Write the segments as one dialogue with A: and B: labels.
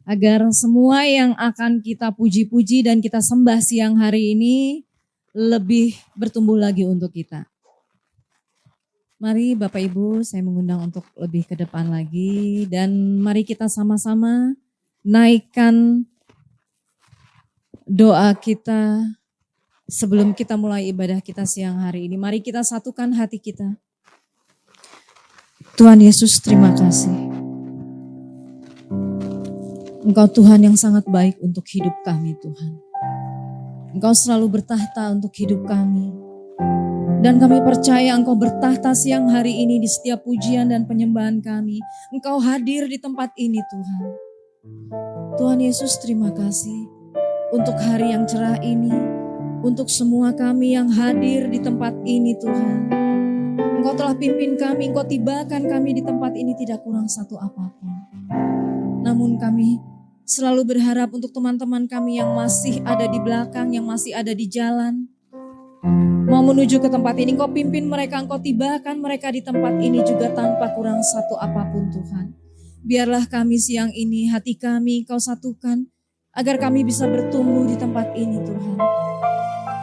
A: agar semua yang akan kita puji-puji dan kita sembah siang hari ini lebih bertumbuh lagi untuk kita. Mari Bapak Ibu, saya mengundang untuk lebih ke depan lagi dan mari kita sama-sama naikkan doa kita sebelum kita mulai ibadah kita siang hari ini. Mari kita satukan hati kita. Tuhan Yesus, terima kasih. Engkau Tuhan yang sangat baik untuk hidup kami Tuhan. Engkau selalu bertahta untuk hidup kami. Dan kami percaya Engkau bertahta siang hari ini di setiap pujian dan penyembahan kami. Engkau hadir di tempat ini Tuhan. Tuhan Yesus terima kasih untuk hari yang cerah ini. Untuk semua kami yang hadir di tempat ini Tuhan. Engkau telah pimpin kami, Engkau tibakan kami di tempat ini tidak kurang satu apapun. Namun kami selalu berharap untuk teman-teman kami yang masih ada di belakang, yang masih ada di jalan. Mau menuju ke tempat ini, Engkau pimpin mereka, Engkau tibakan mereka di tempat ini juga tanpa kurang satu apapun Tuhan. Biarlah kami siang ini, hati kami Engkau satukan, agar kami bisa bertumbuh di tempat ini Tuhan.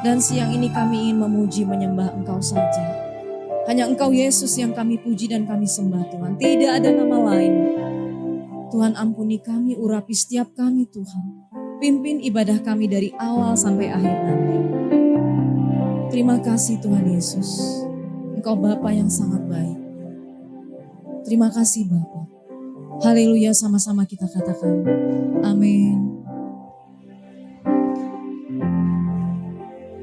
A: Dan siang ini kami ingin memuji menyembah Engkau saja. Hanya Engkau Yesus yang kami puji dan kami sembah Tuhan. Tidak ada nama lain. Tuhan ampuni kami, urapi setiap kami Tuhan. Pimpin ibadah kami dari awal sampai akhir nanti. Terima kasih Tuhan Yesus. Engkau Bapa yang sangat baik. Terima kasih Bapa. Haleluya, sama-sama kita katakan. Amin.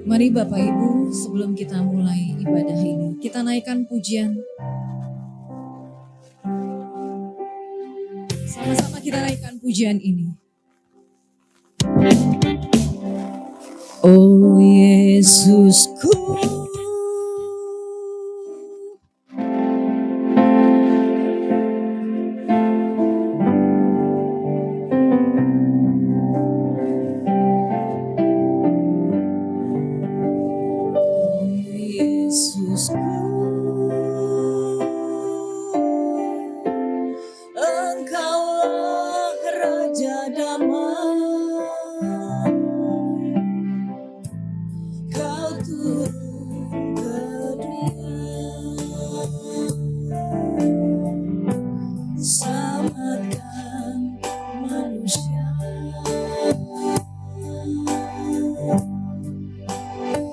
A: Mari Bapak Ibu, sebelum kita mulai ibadah ini, kita naikkan pujian. Sama-sama kita naikkan pujian ini. Oh Yesusku, Engkaulah Raja Damai. Kau turun ke dunia, selamatkan manusia.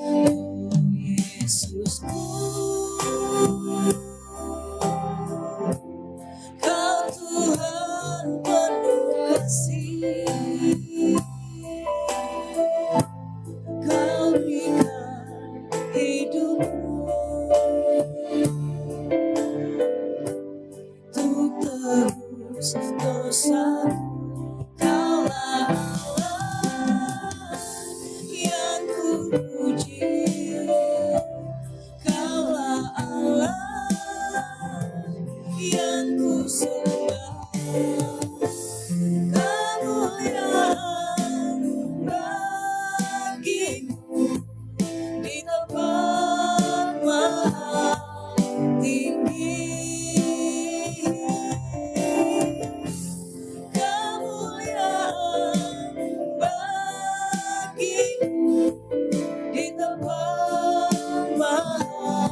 A: Oh Yesusku, Kau Tuhan penuh kasih. Kau berikan hidupmu untuk tebus dosaku. Kaulah Allah yang ku puji. Kaulah Allah yang ku sembah. Kemuliaan bagimu di tempat maha tinggi. Kemuliaan bagimu di tempat maha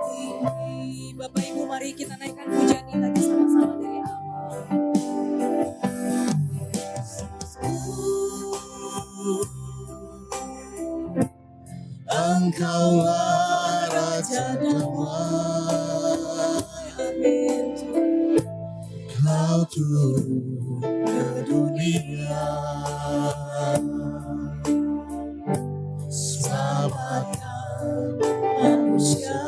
A: tinggi. Bapak Ibu, mari kita naikkan pujian ini lagi sama-sama dari awal. Engkaulah Raja Damai. Amin. Kau turun ke dunia, selamatkan manusia.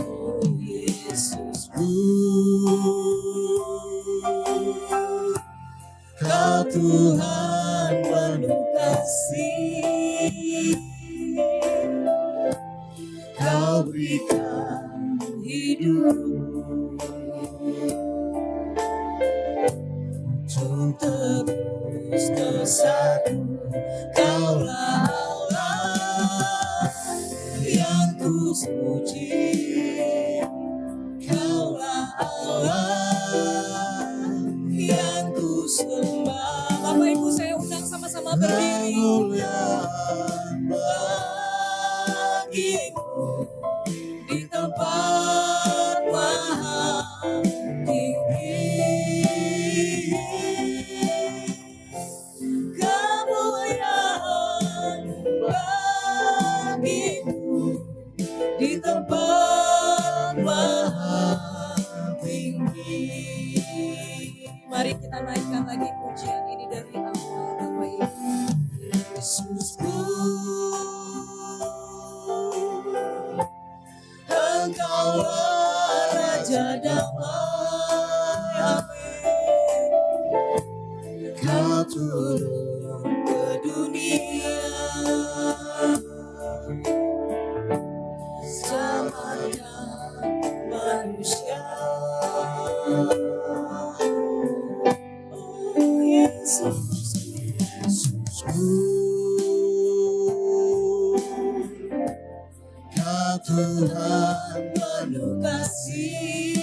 A: Oh Yesusku, Kau Tuhan penuh kasih. Kau berikan hidup untuk tebus dosaku. Kaulah Allah yang ku puji. Kaulah sembah. Bapak Ibu saya undang sama-sama berdiri.
B: Kemuliaan bagimu
A: Di tempat maha tinggi, kemuliaan bagimu di tempat maha tinggi. Mari kita naikkan lagi pujian ini dari awal, Bapak Ibu. Yesusku, Engkaulah Raja damai, amin. Kau turun ke dunia, selamatkan manusia. Oh Yesus,
B: Kau Tuhan
A: penuh kasih,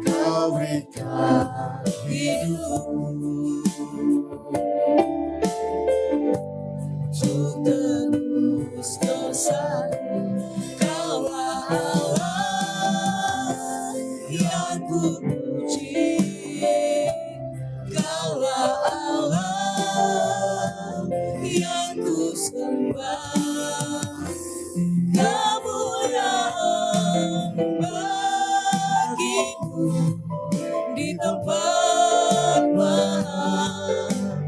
B: Kau berikan
A: hidup untuk tebus dosaku. Kaulah Allah yang ku puji, Kaulah Allah yang ku sembah. Kemuliaan bagimu di tempat maha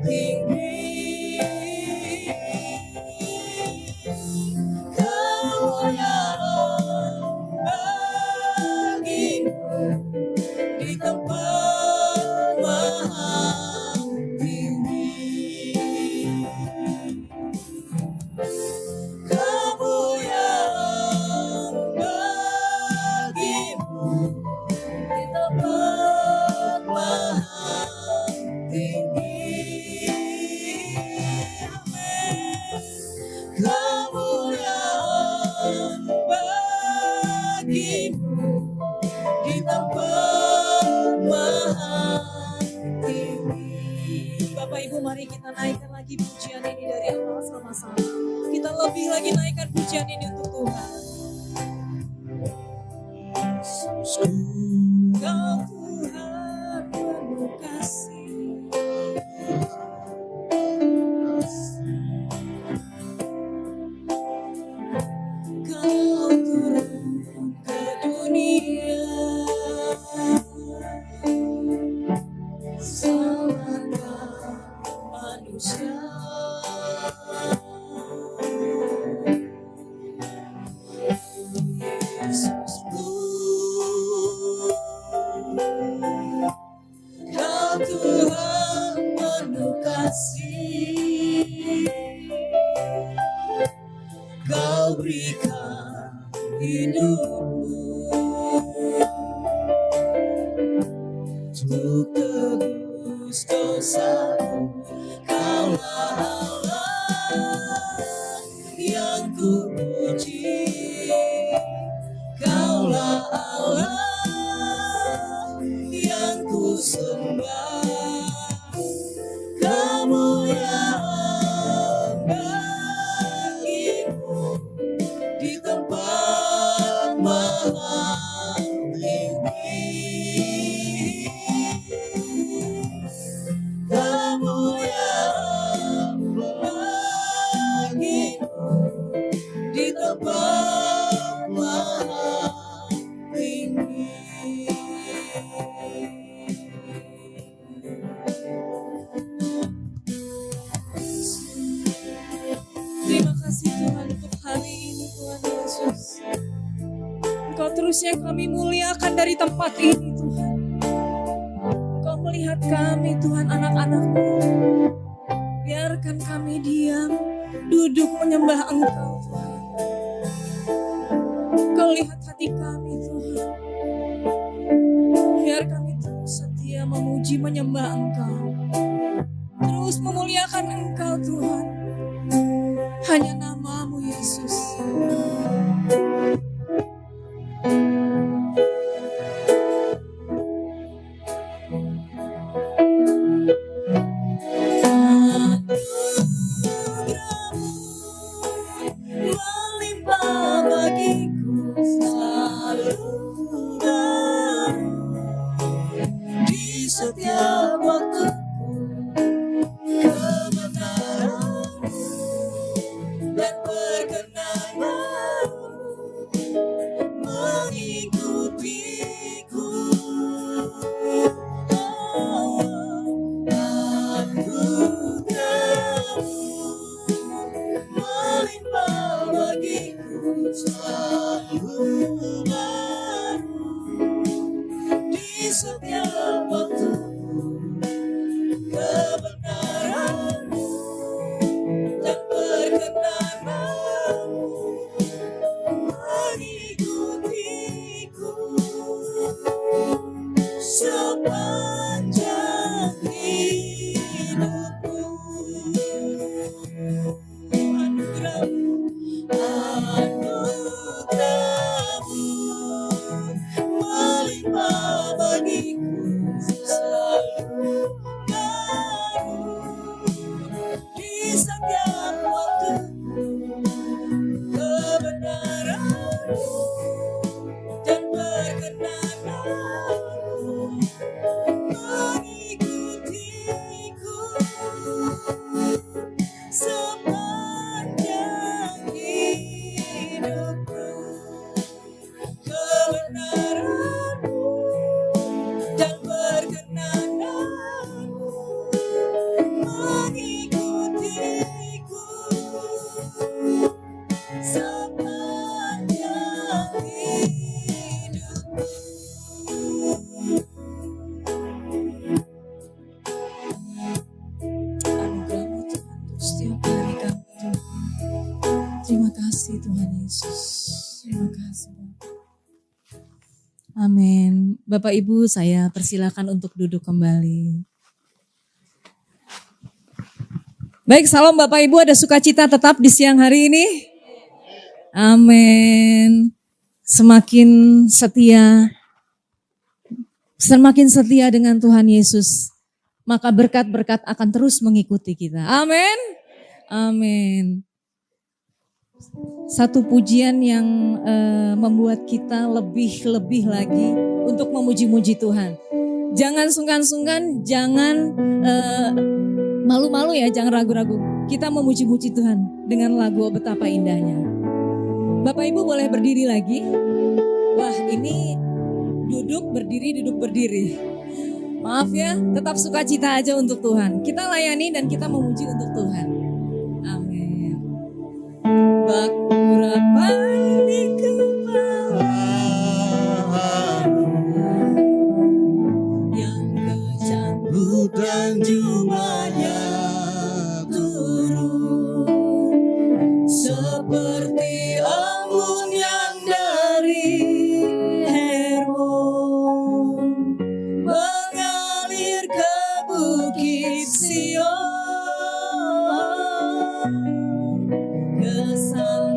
A: tinggi, kemuliaan bagimu di tempat maha tinggi, kemuliaan bagimu di tempat maha tinggi, amin. Kemuliaan bagimu di tempat maha tinggi. Bapak Ibu, mari kita naikkan lagi pujian ini dari awal sama-sama. Kita lebih lagi naikkan pujian ini untuk Tuhan. Kau Tuhan penuh kasih, Kau turun ke dunia, selamatkan manusia. Yesusku, Kau Tuhan penuh kasih, Kau berikan hidupmu untuk tebus dosaku. Kaulah Allah yang ku puji, Kaulah Allah yang ku sembah. Kemuliaan bagimu di tempat maha tinggi, kemuliaan bagimu di tempat maha tinggi. Terima kasih Tuhan untuk hari ini, Tuhan Yesus. Engkau terus yang kami muliakan dari tempat ini, Tuhan. Engkau melihat kami, Tuhan, anak-anak-Mu. Biarkan kami diam, duduk menyembah Engkau, Tuhan. Engkau lihat hati kami, Tuhan. Biar kami terus setia memuji menyembah Engkau. Terus memuliakan Engkau, Tuhan. Hanya nama-Mu, Yesus. setiap waktu kebenaran dan perkenanan mengikutiku. Oh, anugerahmu melimpah bagiku selalu baru di setiap waktu kebenaranmu dan perkenananmu mengikutiku sepanjang hidupku. Anugerahmu melimpah bagiku selalu baru di setiap waktu kebenaranmu dan perkenananmu mengikutiku sepanjang hidupku. Kebenaranmu dan perkenananmu mengikutiku sepanjang hidupku. Anugerahmu Tuhan untuk setiap hari kami Tuhan. Terima kasih Tuhan Yesus. Terima kasih Bapak. Amin. Bapak Ibu saya persilakan untuk duduk kembali. Baik, salam Bapak Ibu, ada sukacita tetap di siang hari ini? Amin. Semakin setia dengan Tuhan Yesus, maka berkat-berkat akan terus mengikuti kita. Amin. Amin. Satu pujian yang membuat kita lebih lagi untuk memuji-muji Tuhan. Jangan sungkan-sungkan, jangan malu-malu ya, jangan ragu-ragu. Kita memuji-muji Tuhan dengan lagu betapa indahnya. Bapak Ibu boleh berdiri lagi. Wah, ini duduk berdiri. Maaf ya, tetap sukacita aja untuk Tuhan. Kita layani dan kita memuji untuk Tuhan. Amin. Bak berapa di kepalamu yang kejam dan jumlahnya turun seperti embun yang dari Hermon mengalir ke bukit Sion. Kesal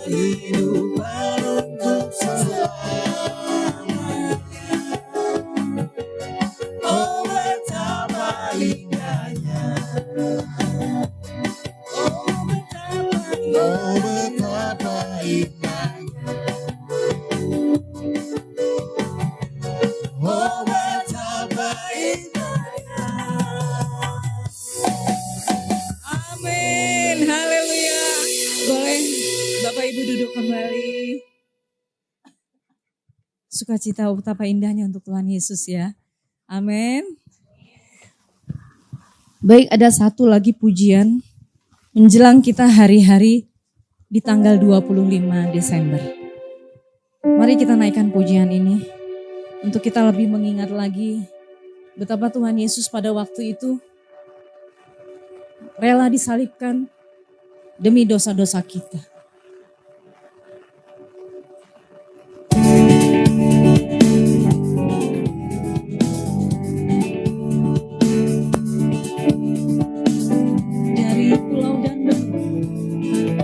B: kehidupan untuk selamanya. Oh betapa indahnya, oh betapa indahnya, oh betapa indahnya.
A: Amin, haleluya. Boleh Bapak Ibu duduk kembali. Sukacita betapa indahnya untuk Tuhan Yesus ya. Amin. Baik, ada satu lagi pujian menjelang kita hari-hari di tanggal 25 Desember. Mari kita naikkan pujian ini untuk kita lebih mengingat lagi betapa Tuhan Yesus pada waktu itu rela disalibkan demi dosa-dosa kita. Dari pulau dan benua,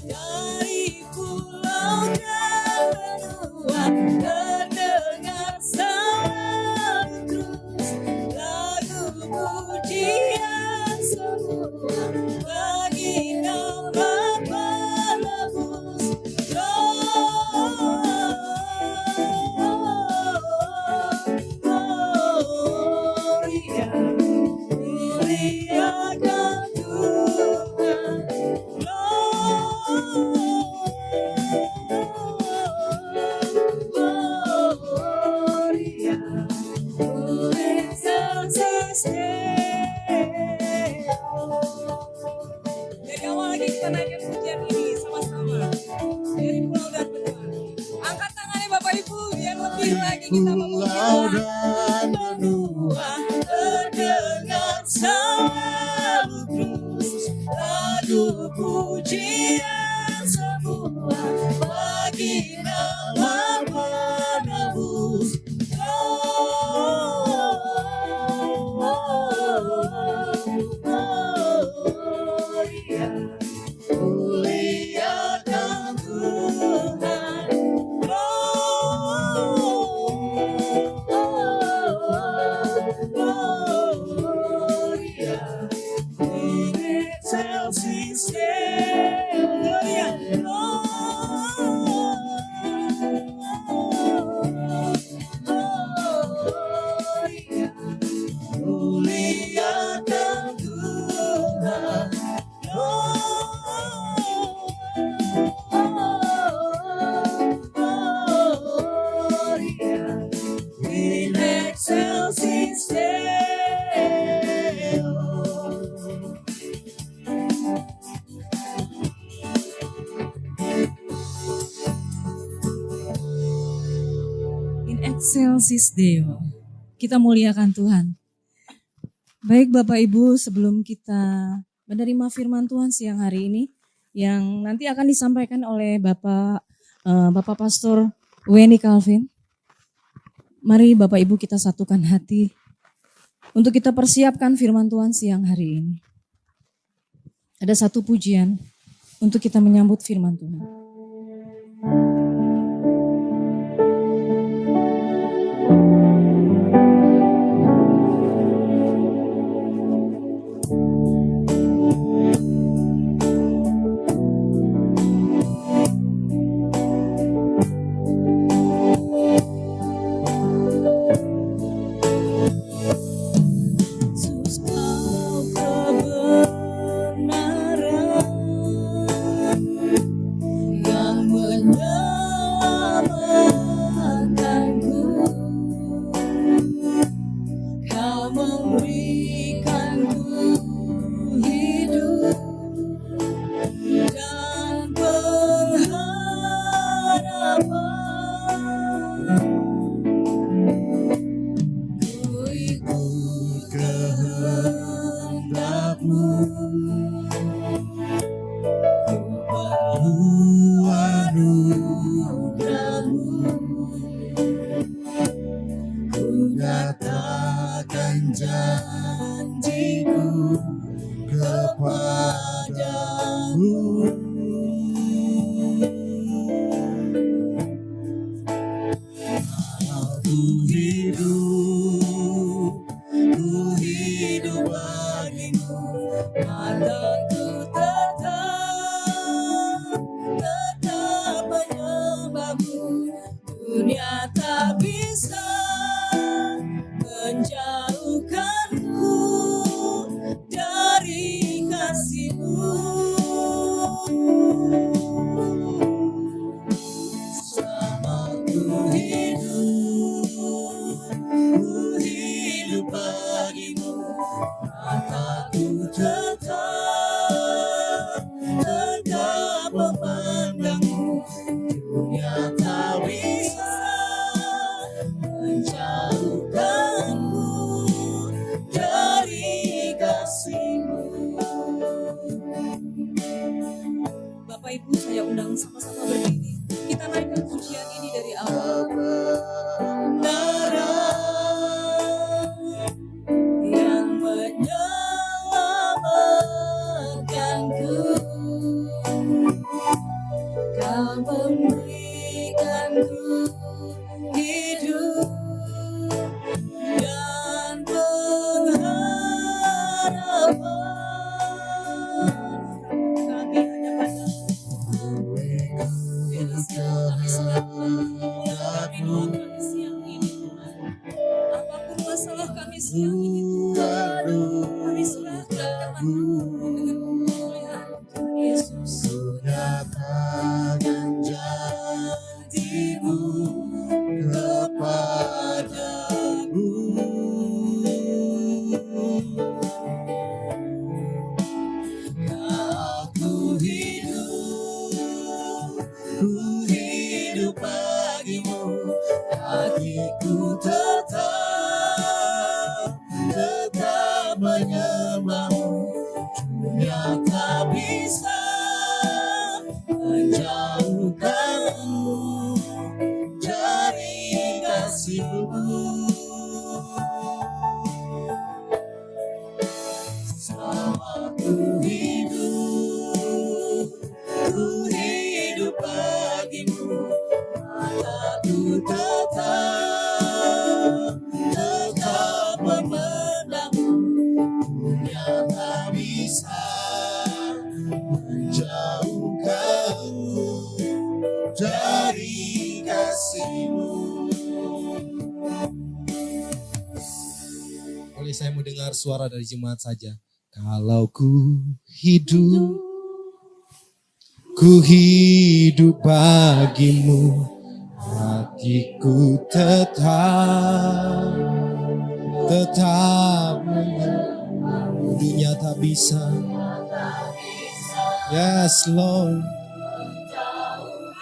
A: dari pulau dan benua, terdengar selalu terus lagu pujian semua bagi nama penebus. Gloria, muliakan Tuhan. Gloria, excelsis Deo. Dari awal lagi kita naikkan pujian ini sama-sama. Dari pulau dan benua. Angkat tangannya Bapak Ibu biar lebih lagi kita memuji
B: Pulau
A: Tuhan.
B: dan benua,
A: Terdengar selalu terus lagu pujian semua bagi nama penebus. Gloria, muliakan Tuhan. Gloria, in excelsis Deo. Gloria, Gloria, muliakan Tuhan. Gloria, in excelsis Deo. In excelsis Deo. Kita muliakan Tuhan. Baik Bapak Ibu, sebelum kita menerima firman Tuhan siang hari ini yang nanti akan disampaikan oleh Bapak Pastor Weni Calvin. Mari Bapak Ibu kita satukan hati untuk kita persiapkan firman Tuhan siang hari ini. Ada satu pujian untuk kita menyambut firman Tuhan. Yesus kau kebenaran yang menyelamatkanku. Kau memberikanku hidup dan pengharapan. Ku ikut kehendakmu, ku perlu anugerahmu. Ku nyatakan janjiku
B: kepadamu. Ku hidup bagimu, mataku tetap menyembahmu. Dunia tak bisa menjauhkanku dari kasih-Mu. Selama ku hidup bagimu, mataku tetap memandangmu. Dunia tak bisa menjauhkanmu dari kasih-Mu.
A: Bapak Ibu, saya undang sama-sama berdiri. Kita naikkan pujian ini dari awal.
B: Yang menyelamatkanku, Kau memberikanku hidup dan pengharapan.
A: Kami hanya padamu. Biarlah segala kami serahkan. Kami mohon kami siang ini Tuhan. Apapun masalah kami siang ini Tuhan, kami serahkan dengan pemulihan Tuhan Yesus.
B: Nyatakan janji-Mu kepadamu. Aku hidup bagimu, hatiku tetap menyembahmu. Dunia tak bisa menjauhkanmu dari kasih-Mu. Selama ku hidup bagimu, mataku tetap memandangmu. Dunia tak bisa menjauhkanku dari kasih-Mu.
C: Boleh saya mau dengar suara dari jemaat saja. Kalau ku hidup bagimu, hatiku tetap menyembahmu. Dunia tak bisa. Yes Lord.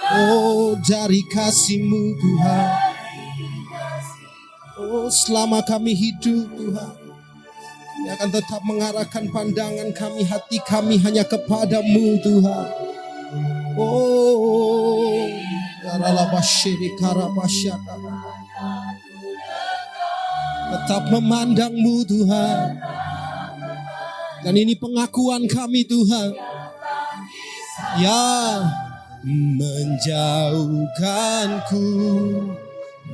C: Oh, dari kasih-Mu Tuhan. Oh, selama kami hidup Tuhan, kami akan tetap mengarahkan pandangan kami, hati kami hanya kepadamu Tuhan. Oh, tetap memandangmu Tuhan. Dan ini pengakuan kami Tuhan. Ya, menjauhkanku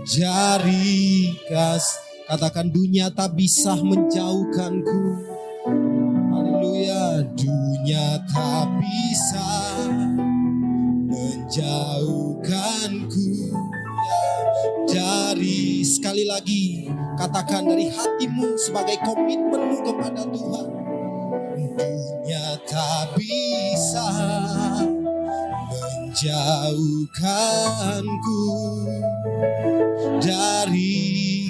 C: dari kasih. Katakan, dunia tak bisa menjauhkanku. Haleluya. Dunia tak bisa menjauhkanku dari, sekali lagi katakan dari hatimu sebagai komitmenmu kepada Tuhan. Dunia tak bisa menjauhkanku dari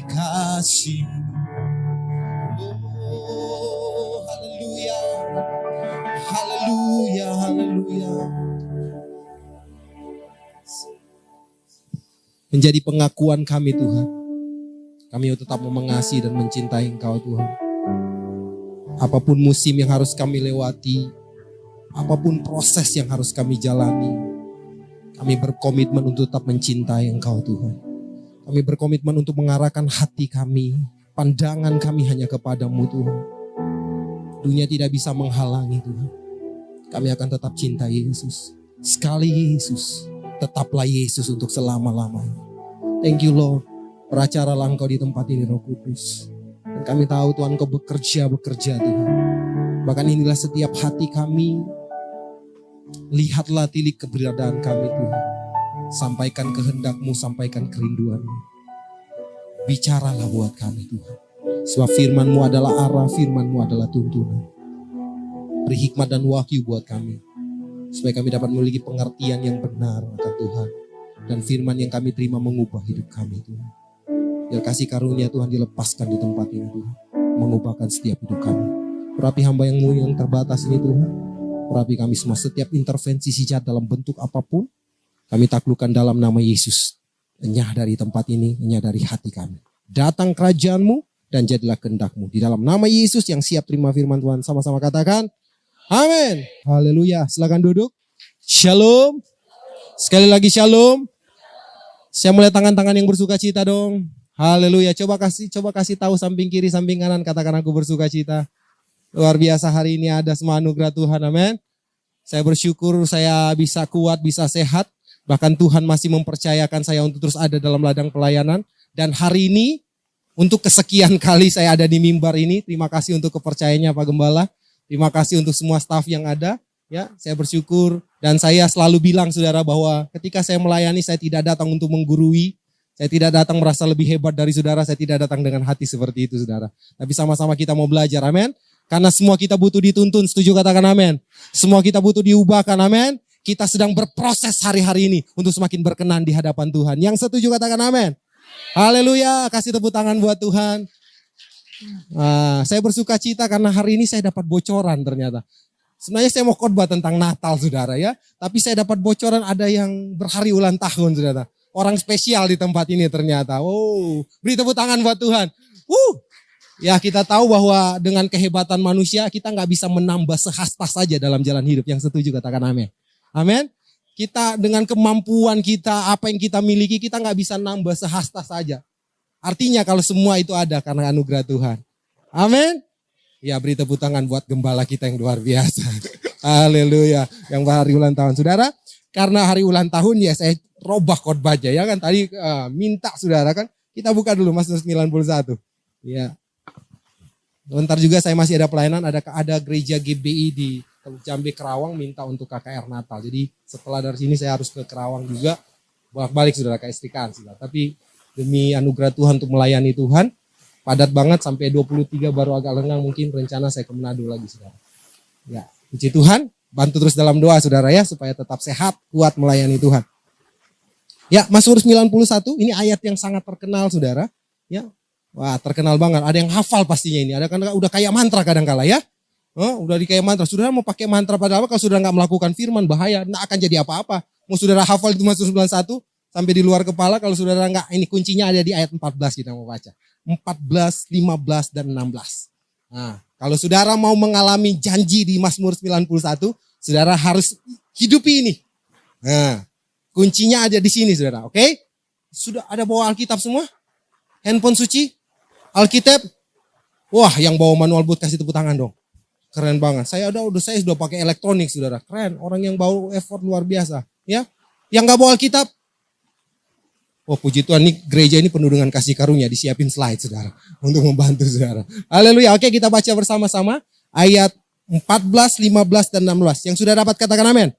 C: kasih. Oh, haleluya, haleluya, haleluya. Menjadi pengakuan kami Tuhan, kami tetap mengasihi dan mencintai Engkau Tuhan. Apapun musim yang harus kami lewati, apapun proses yang harus kami jalani, kami berkomitmen untuk tetap mencintai Engkau Tuhan. Kami berkomitmen untuk mengarahkan hati kami, pandangan kami hanya kepadamu Tuhan. Dunia tidak bisa menghalangi Tuhan. Kami akan tetap cinta Yesus. Sekali Yesus, tetaplah Yesus untuk selama-lamanya. Thank you Lord. Peracaralah Engkau di tempat ini Roh Kudus. Dan kami tahu Tuhan Engkau bekerja Tuhan. Bahkan inilah setiap hati kami. Lihatlah tilik keberadaan kami Tuhan. Sampaikan kehendak-Mu, sampaikan kerinduan-Mu. Bicaralah buat kami Tuhan. Sebab firman-Mu adalah arah, firman-Mu adalah tuntunan. Beri hikmat dan wahyu buat kami. Supaya kami dapat memiliki pengertian yang benar akan Tuhan. Dan firman yang kami terima mengubah hidup kami Tuhan. Biar kasih karunia Tuhan dilepaskan di tempat ini Tuhan. Mengubahkan setiap hidup kami. Urapi hamba yang terbatas ini Tuhan. Urapi kami semua setiap intervensi si jahat dalam bentuk apapun. Kami taklukkan dalam nama Yesus. Enyah dari tempat ini, enyah dari hati kami. Datang kerajaan-Mu dan jadilah kehendak-Mu. Di dalam nama Yesus yang siap terima firman Tuhan. Sama-sama katakan. Amin. Haleluya. Silakan duduk. Shalom. Sekali lagi shalom. Saya mulai tangan-tangan yang bersuka cita dong. Haleluya. Coba kasih tahu samping kiri, samping kanan. Katakan aku bersuka cita. Luar biasa hari ini ada semua anugerah Tuhan. Amin. Saya bersyukur saya bisa kuat, bisa sehat. Bahkan Tuhan masih mempercayakan saya untuk terus ada dalam ladang pelayanan. Dan hari ini untuk kesekian kali saya ada di mimbar ini. Terima kasih untuk kepercayaannya Pak Gembala. Terima kasih untuk semua staf yang ada. Ya, saya bersyukur dan saya selalu bilang saudara bahwa ketika saya melayani saya tidak datang untuk menggurui. Saya tidak datang merasa lebih hebat dari saudara. Saya tidak datang dengan hati seperti itu saudara. Tapi sama-sama kita mau belajar. Amin. Karena semua kita butuh dituntun, setuju katakan amin. Semua kita butuh diubahkan, amin. Kita sedang berproses hari-hari ini untuk semakin berkenan di hadapan Tuhan. Yang setuju katakan amin. Haleluya, kasih tepuk tangan buat Tuhan. Saya bersuka cita karena hari ini saya dapat bocoran ternyata. Sebenarnya saya mau khotbah tentang Natal saudara ya. Tapi saya dapat bocoran ada yang berhari ulang tahun saudara. Orang spesial di tempat ini ternyata. Wow, beri tepuk tangan buat Tuhan. Ya kita tahu bahwa dengan kehebatan manusia kita nggak bisa menambah sehasta saja dalam jalan hidup. Yang setuju katakan amin. Amin. Kita dengan kemampuan kita, apa yang kita miliki, kita nggak bisa nambah sehasta saja. Artinya kalau semua itu ada karena anugerah Tuhan. Amin. Ya beri tepuk tangan buat gembala kita yang luar biasa. Haleluya. Yang hari ulang tahun. Saudara, karena hari ulang tahun ya saya robah khotbahnya ya kan. Tadi minta saudara kan. Kita buka dulu Mazmur 91. Ya. Bentar juga saya masih ada pelayanan, ada gereja GBI di Teluk Jambe Kerawang minta untuk KKR Natal. Jadi setelah dari sini saya harus ke Kerawang juga, bolak-balik saudara ke istrikan. Tapi demi anugerah Tuhan untuk melayani Tuhan, padat banget sampai 23 baru agak lengang mungkin rencana saya ke Manado lagi saudara. Ya, puji Tuhan, bantu terus dalam doa saudara ya supaya tetap sehat, kuat melayani Tuhan. Ya, Mazmur 91 ini ayat yang sangat terkenal saudara. Ya. Wah terkenal banget, ada yang hafal pastinya ini, ada kan udah kayak mantra kadang-kala ya. Udah di kayak mantra, saudara mau pakai mantra pada apa kalau saudara gak melakukan firman bahaya, gak akan jadi apa-apa. Mau saudara hafal itu Mazmur 91 sampai di luar kepala, kalau saudara gak, ini kuncinya ada di ayat 14 kita mau baca. 14, 15, dan 16. Nah, kalau saudara mau mengalami janji di Mazmur 91, saudara harus hidupi ini. Nah, kuncinya ada di sini saudara, oke? Sudah ada bawa Alkitab semua? Handphone suci? Alkitab, wah yang bawa manual buat kasih tepuk tangan dong. Keren banget. Saya sudah pakai elektronik saudara. Keren. Orang yang bawa effort luar biasa. Ya, yang nggak bawa Alkitab, oh puji Tuhan nih gereja ini penuh dengan kasih karunia. Disiapin slide saudara untuk membantu saudara. Haleluya. Oke kita baca bersama-sama ayat 14, 15 dan 16. Yang sudah dapat katakan amin.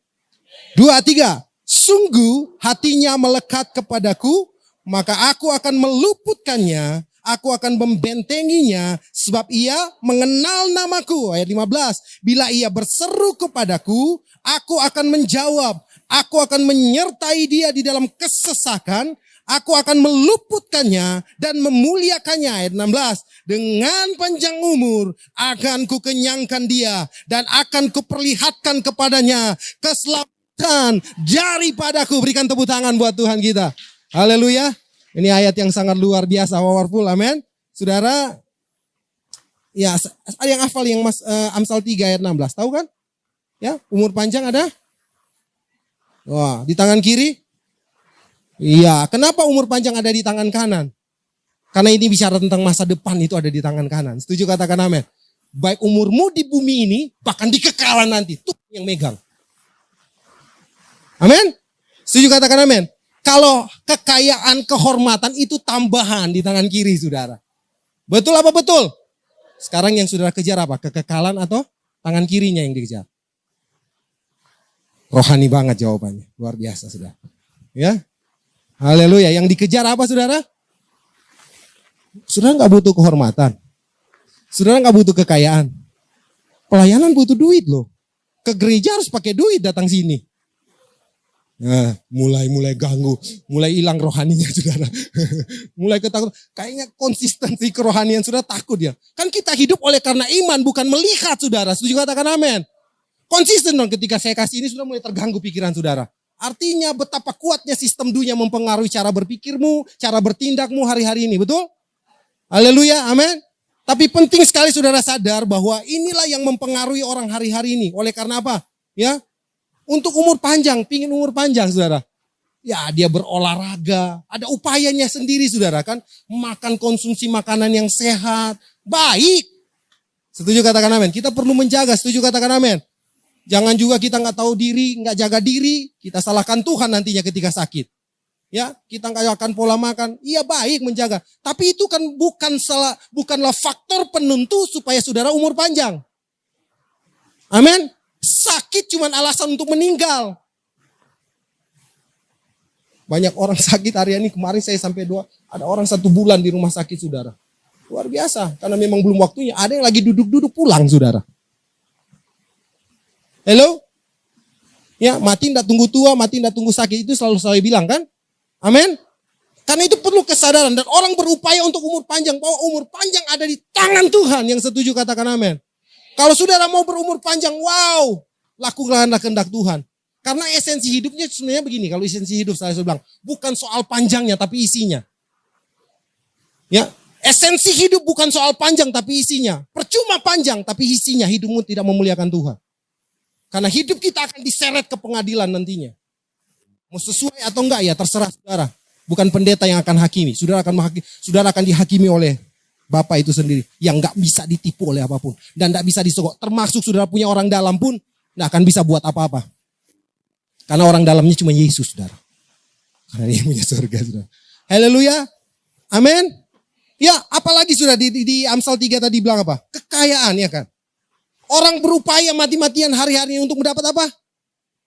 C: 2, 3. Sungguh hatinya melekat kepadaku, maka aku akan meluputkannya. Aku akan membentenginya sebab ia mengenal namaku. Ayat 15. Bila ia berseru kepadaku, aku akan menjawab. Aku akan menyertai dia di dalam kesesakan. Aku akan meluputkannya dan memuliakannya. Ayat 16. Dengan panjang umur akan kukenyangkan dia dan akan kuperlihatkan kepadanya keselamatan daripadaku. Berikan tepuk tangan buat Tuhan kita. Haleluya. Ini ayat yang sangat luar biasa, powerful, amin. Saudara, ya ada yang hafal yang Amsal 3 ayat 16, tahu kan? Ya, umur panjang ada? Wah, di tangan kiri? Iya, kenapa umur panjang ada di tangan kanan? Karena ini bicara tentang masa depan itu ada di tangan kanan. Setuju katakan amin. Baik umurmu di bumi ini, bahkan di kekalan nanti. Tuhan yang megang. Amin? Setuju katakan amin? Kalau kekayaan, kehormatan itu tambahan di tangan kiri saudara. Betul apa betul? Sekarang yang saudara kejar apa? Kekekalan atau tangan kirinya yang dikejar? Rohani banget jawabannya. Luar biasa saudara. Ya, haleluya. Yang dikejar apa saudara? Saudara gak butuh kehormatan. Saudara gak butuh kekayaan. Pelayanan butuh duit loh. Ke gereja harus pakai duit datang sini. Nah, mulai ganggu, mulai hilang rohaninya saudara. Mulai ketakutan. Kayaknya konsistensi kerohanian saudara takut ya. Kan kita hidup oleh karena iman bukan melihat saudara. Setuju katakan amin. Konsisten dong ketika saya kasih ini sudah mulai terganggu pikiran saudara. Artinya betapa kuatnya sistem dunia mempengaruhi cara berpikirmu, cara bertindakmu hari-hari ini. Betul? Haleluya, amin. Tapi penting sekali saudara sadar bahwa inilah yang mempengaruhi orang hari-hari ini. Oleh karena apa? Ya, untuk umur panjang, pingin umur panjang saudara. Ya dia berolahraga, ada upayanya sendiri saudara kan. Makan konsumsi makanan yang sehat, baik. Setuju katakan amin. Kita perlu menjaga, setuju katakan amin. Jangan juga kita nggak tahu diri, nggak jaga diri, kita salahkan Tuhan nantinya ketika sakit. Ya, kita nggak akan pola makan. Iya baik menjaga, tapi itu kan bukanlah faktor penentu supaya saudara umur panjang. Amin. Sakit cuma alasan untuk meninggal. Banyak orang sakit hari ini. Kemarin saya sampai ada orang 1 bulan di rumah sakit saudara. Luar biasa, karena memang belum waktunya. Ada yang lagi duduk-duduk pulang saudara. Hello? Ya, mati tidak tunggu tua, mati tidak tunggu sakit. Itu selalu saya bilang kan? Amin. Karena itu perlu kesadaran. Dan orang berupaya untuk umur panjang. Bahwa umur panjang ada di tangan Tuhan. Yang setuju katakan amin. Kalau saudara mau berumur panjang, wow. Lakukanlah kehendak Tuhan. Karena esensi hidupnya sebenarnya begini. Kalau esensi hidup saya bilang. Bukan soal panjangnya tapi isinya. Ya, esensi hidup bukan soal panjang tapi isinya. Percuma panjang tapi isinya. Hidupmu tidak memuliakan Tuhan. Karena hidup kita akan diseret ke pengadilan nantinya. Mau sesuai atau enggak ya terserah saudara. Bukan pendeta yang akan hakimi. Saudara akan dihakimi oleh Bapa itu sendiri. Yang enggak bisa ditipu oleh apapun. Dan enggak bisa disogok. Termasuk saudara punya orang dalam pun enggak akan bisa buat apa-apa. Karena orang dalamnya cuma Yesus saudara. Karena dia punya surga saudara. Haleluya. Amin. Ya apalagi sudah di Amsal 3 tadi bilang apa? Kekayaan ya kan. Orang berupaya mati-matian hari-hari untuk mendapat apa?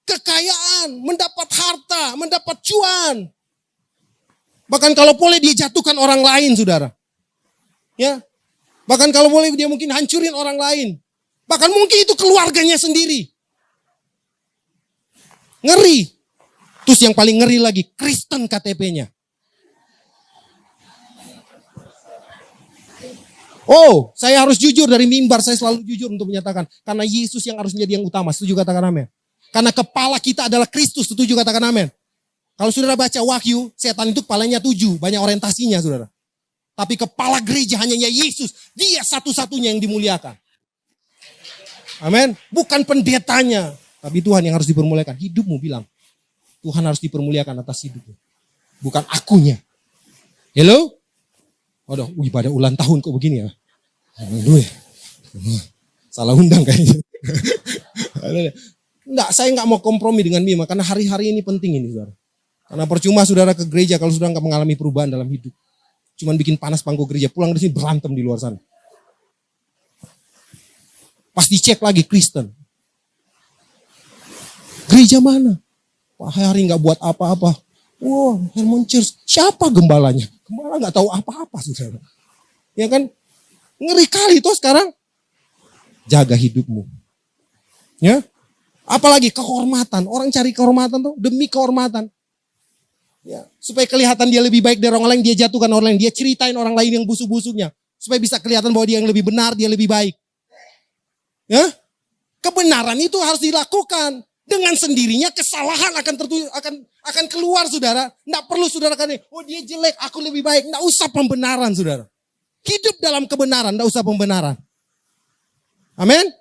C: Kekayaan, mendapat harta, mendapat cuan. Bahkan kalau boleh dia jatuhkan orang lain, saudara. Ya, bahkan kalau boleh dia mungkin hancurin orang lain. Bahkan mungkin itu keluarganya sendiri. Ngeri. Terus yang paling ngeri lagi, Kristen KTP-nya. Oh, saya harus jujur dari mimbar, saya selalu jujur untuk menyatakan. Karena Yesus yang harus menjadi yang utama, setuju katakan amin. Karena kepala kita adalah Kristus, setuju katakan amin. Kalau saudara baca Wahyu, setan itu kepalanya 7, banyak orientasinya saudara. Tapi kepala gereja hanya Yesus, dia satu-satunya yang dimuliakan. Amin. Bukan pendetanya, tapi Tuhan yang harus dipermuliakan. Hidupmu bilang, Tuhan harus dipermuliakan atas hidupmu. Bukan akunya. Hello? Waduh, pada ulang tahun kok begini ya? Aduh, salah undang kayaknya. Enggak, saya enggak mau kompromi dengan Bima karena hari-hari ini penting ini saudara. Karena percuma saudara ke gereja kalau saudara enggak mengalami perubahan dalam hidup. Cuman bikin panas pangku gereja, pulang dari sini berantem di luar sana. Pas dicek lagi Kristen. Gereja mana? Pak hari enggak buat apa-apa. Wow, Hermon Church. Siapa gembalanya? Gembala enggak tahu apa-apa saudara. Ya kan? Ngeri kali tuh sekarang. Jaga hidupmu. Ya. Apalagi kehormatan. Orang cari kehormatan tuh demi kehormatan. Ya, supaya kelihatan dia lebih baik dari orang lain, dia jatuhkan orang lain, dia ceritain orang lain yang busuk-busuknya. Supaya bisa kelihatan bahwa dia yang lebih benar, dia lebih baik. Ya. Kebenaran itu harus dilakukan. Dengan sendirinya kesalahan akan keluar saudara. Nggak perlu saudara kan, oh dia jelek, aku lebih baik. Nggak usah pembenaran saudara. Hidup dalam kebenaran, nggak usah pembenaran. Amin.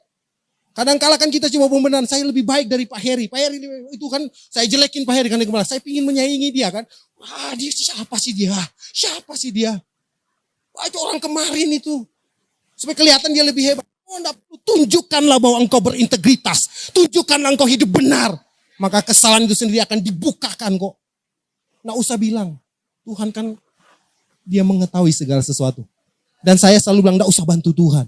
C: Kadang-kala kan kita cuma pembenaran, saya lebih baik dari Pak Heri. Pak Heri itu kan, saya jelekin Pak Heri karena kemana. Saya ingin menyaingi dia kan. Wah dia siapa sih dia? Siapa sih dia? Wah itu orang kemarin itu. Supaya kelihatan dia lebih hebat. Tunjukkanlah bahwa engkau berintegritas. Tunjukkanlah engkau hidup benar. Maka kesalahan itu sendiri akan dibukakan kok. Nggak usah bilang. Tuhan kan dia mengetahui segala sesuatu. Dan saya selalu bilang nggak usah bantu Tuhan.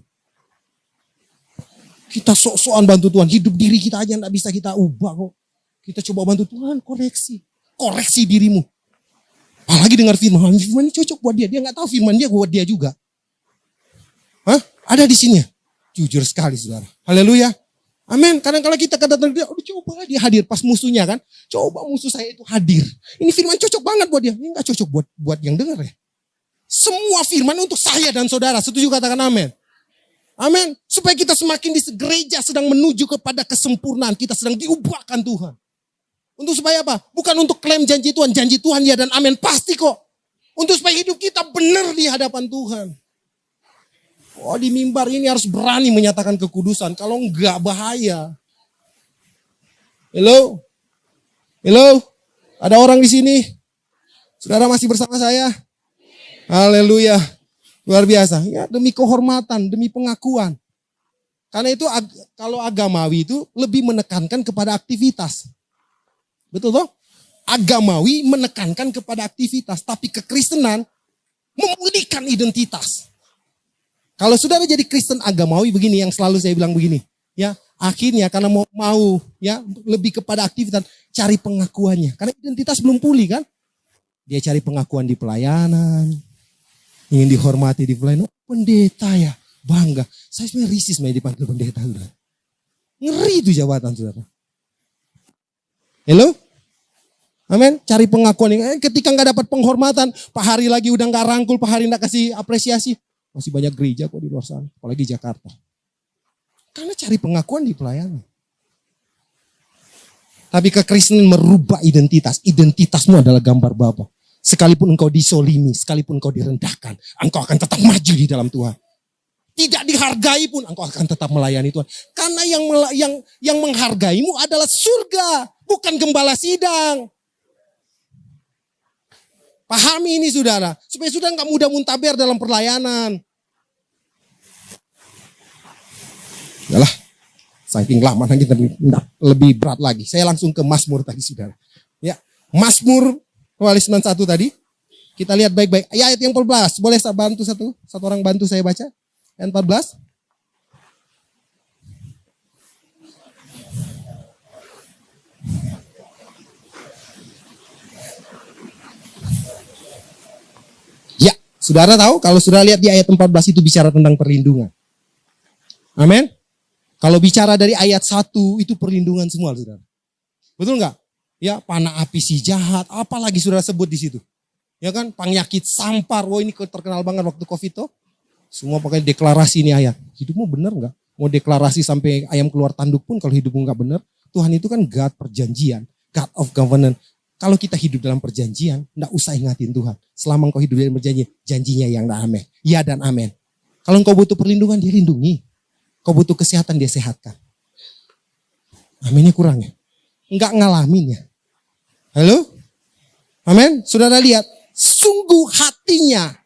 C: Kita sok-sokan bantu Tuhan. Hidup diri kita aja nggak bisa kita ubah kok. Kita coba bantu Tuhan, koreksi. Koreksi dirimu. Apalagi dengar firman. Firman ini cocok buat dia. Dia nggak tahu firman dia buat dia juga. Hah? Ada di sini. Jujur sekali saudara. Haleluya. Amin. Kadang-kadang kita kata-kata dia, coba dia hadir pas musuhnya kan. Coba musuh saya itu hadir. Ini firman cocok banget buat dia. Ini gak cocok buat yang dengar ya. Semua firman untuk saya dan saudara. Setuju katakan amin. Amin. Supaya kita semakin di gereja sedang menuju kepada kesempurnaan. Kita sedang diubahkan Tuhan. Untuk supaya apa? Bukan untuk klaim janji Tuhan. Janji Tuhan ya dan amin. Pasti kok. Untuk supaya hidup kita benar di hadapan Tuhan. Oh di mimbar ini harus berani menyatakan kekudusan. Kalau enggak bahaya. Halo? Halo? Ada orang di sini? Saudara masih bersama saya? Haleluya. Luar biasa. Ya, demi kehormatan, demi pengakuan. Karena itu kalau agamawi itu lebih menekankan kepada aktivitas. Betul toh? Agamawi menekankan kepada aktivitas. Tapi kekristenan memulihkan identitas. Kalau saudara jadi Kristen agamawi begini yang selalu saya bilang begini, ya akhirnya karena mau ya lebih kepada aktivitas, cari pengakuannya. Karena identitas belum pulih kan, dia cari pengakuan di pelayanan, ingin dihormati di pelayanan. Oh, pendeta ya, bangga. Saya sebenarnya risih sebenarnya dipanggil pendeta, saudara. Ngeri itu jabatan saudara. Halo? Amin. Cari pengakuan. Ketika nggak dapat penghormatan, Pak Hari lagi udah nggak rangkul, Pak Hari nggak kasih apresiasi. Masih banyak gereja kok di luar sana, apalagi Jakarta. Karena cari pengakuan di pelayanan. Tapi kekristenan merubah identitas. Identitasmu adalah gambar Bapa. Sekalipun engkau disolimi, sekalipun engkau direndahkan, engkau akan tetap maju di dalam Tuhan. Tidak dihargai pun, engkau akan tetap melayani Tuhan. Karena yang menghargaimu adalah surga, bukan gembala sidang. Pahami ini saudara, supaya saudara nggak mudah muntaber dalam perlayanan. Yalah, saking lama nanti lebih berat lagi. Saya langsung ke Mazmur tadi saudara. Ya, Mazmur Wali 91 tadi. Kita lihat baik-baik. Ayat yang 14, boleh saya bantu satu orang bantu saya baca? Ayat 14. Saudara tahu kalau saudara lihat di ayat 14 itu bicara tentang perlindungan. Amin. Kalau bicara dari ayat 1 itu perlindungan semua saudara. Betul nggak? Ya panah api si jahat, apalagi saudara sebut di situ. Ya kan penyakit sampar, wah ini terkenal banget waktu COVID tuh. Semua pakai deklarasi ini ayat. Hidupmu benar nggak? Mau deklarasi sampai ayam keluar tanduk pun kalau hidupmu nggak benar. Tuhan itu kan God perjanjian, God of covenant. Kalau kita hidup dalam perjanjian, enggak usah ingatin Tuhan. Selama engkau hidup dalam perjanjian, janjinya yang amin. Ya dan amin. Kalau engkau butuh perlindungan, dia lindungi. Kau butuh kesehatan, dia sehatkan. Aminnya kurang ya? Enggak ngalamin ya. Halo? Amin? Saudara lihat, sungguh hatinya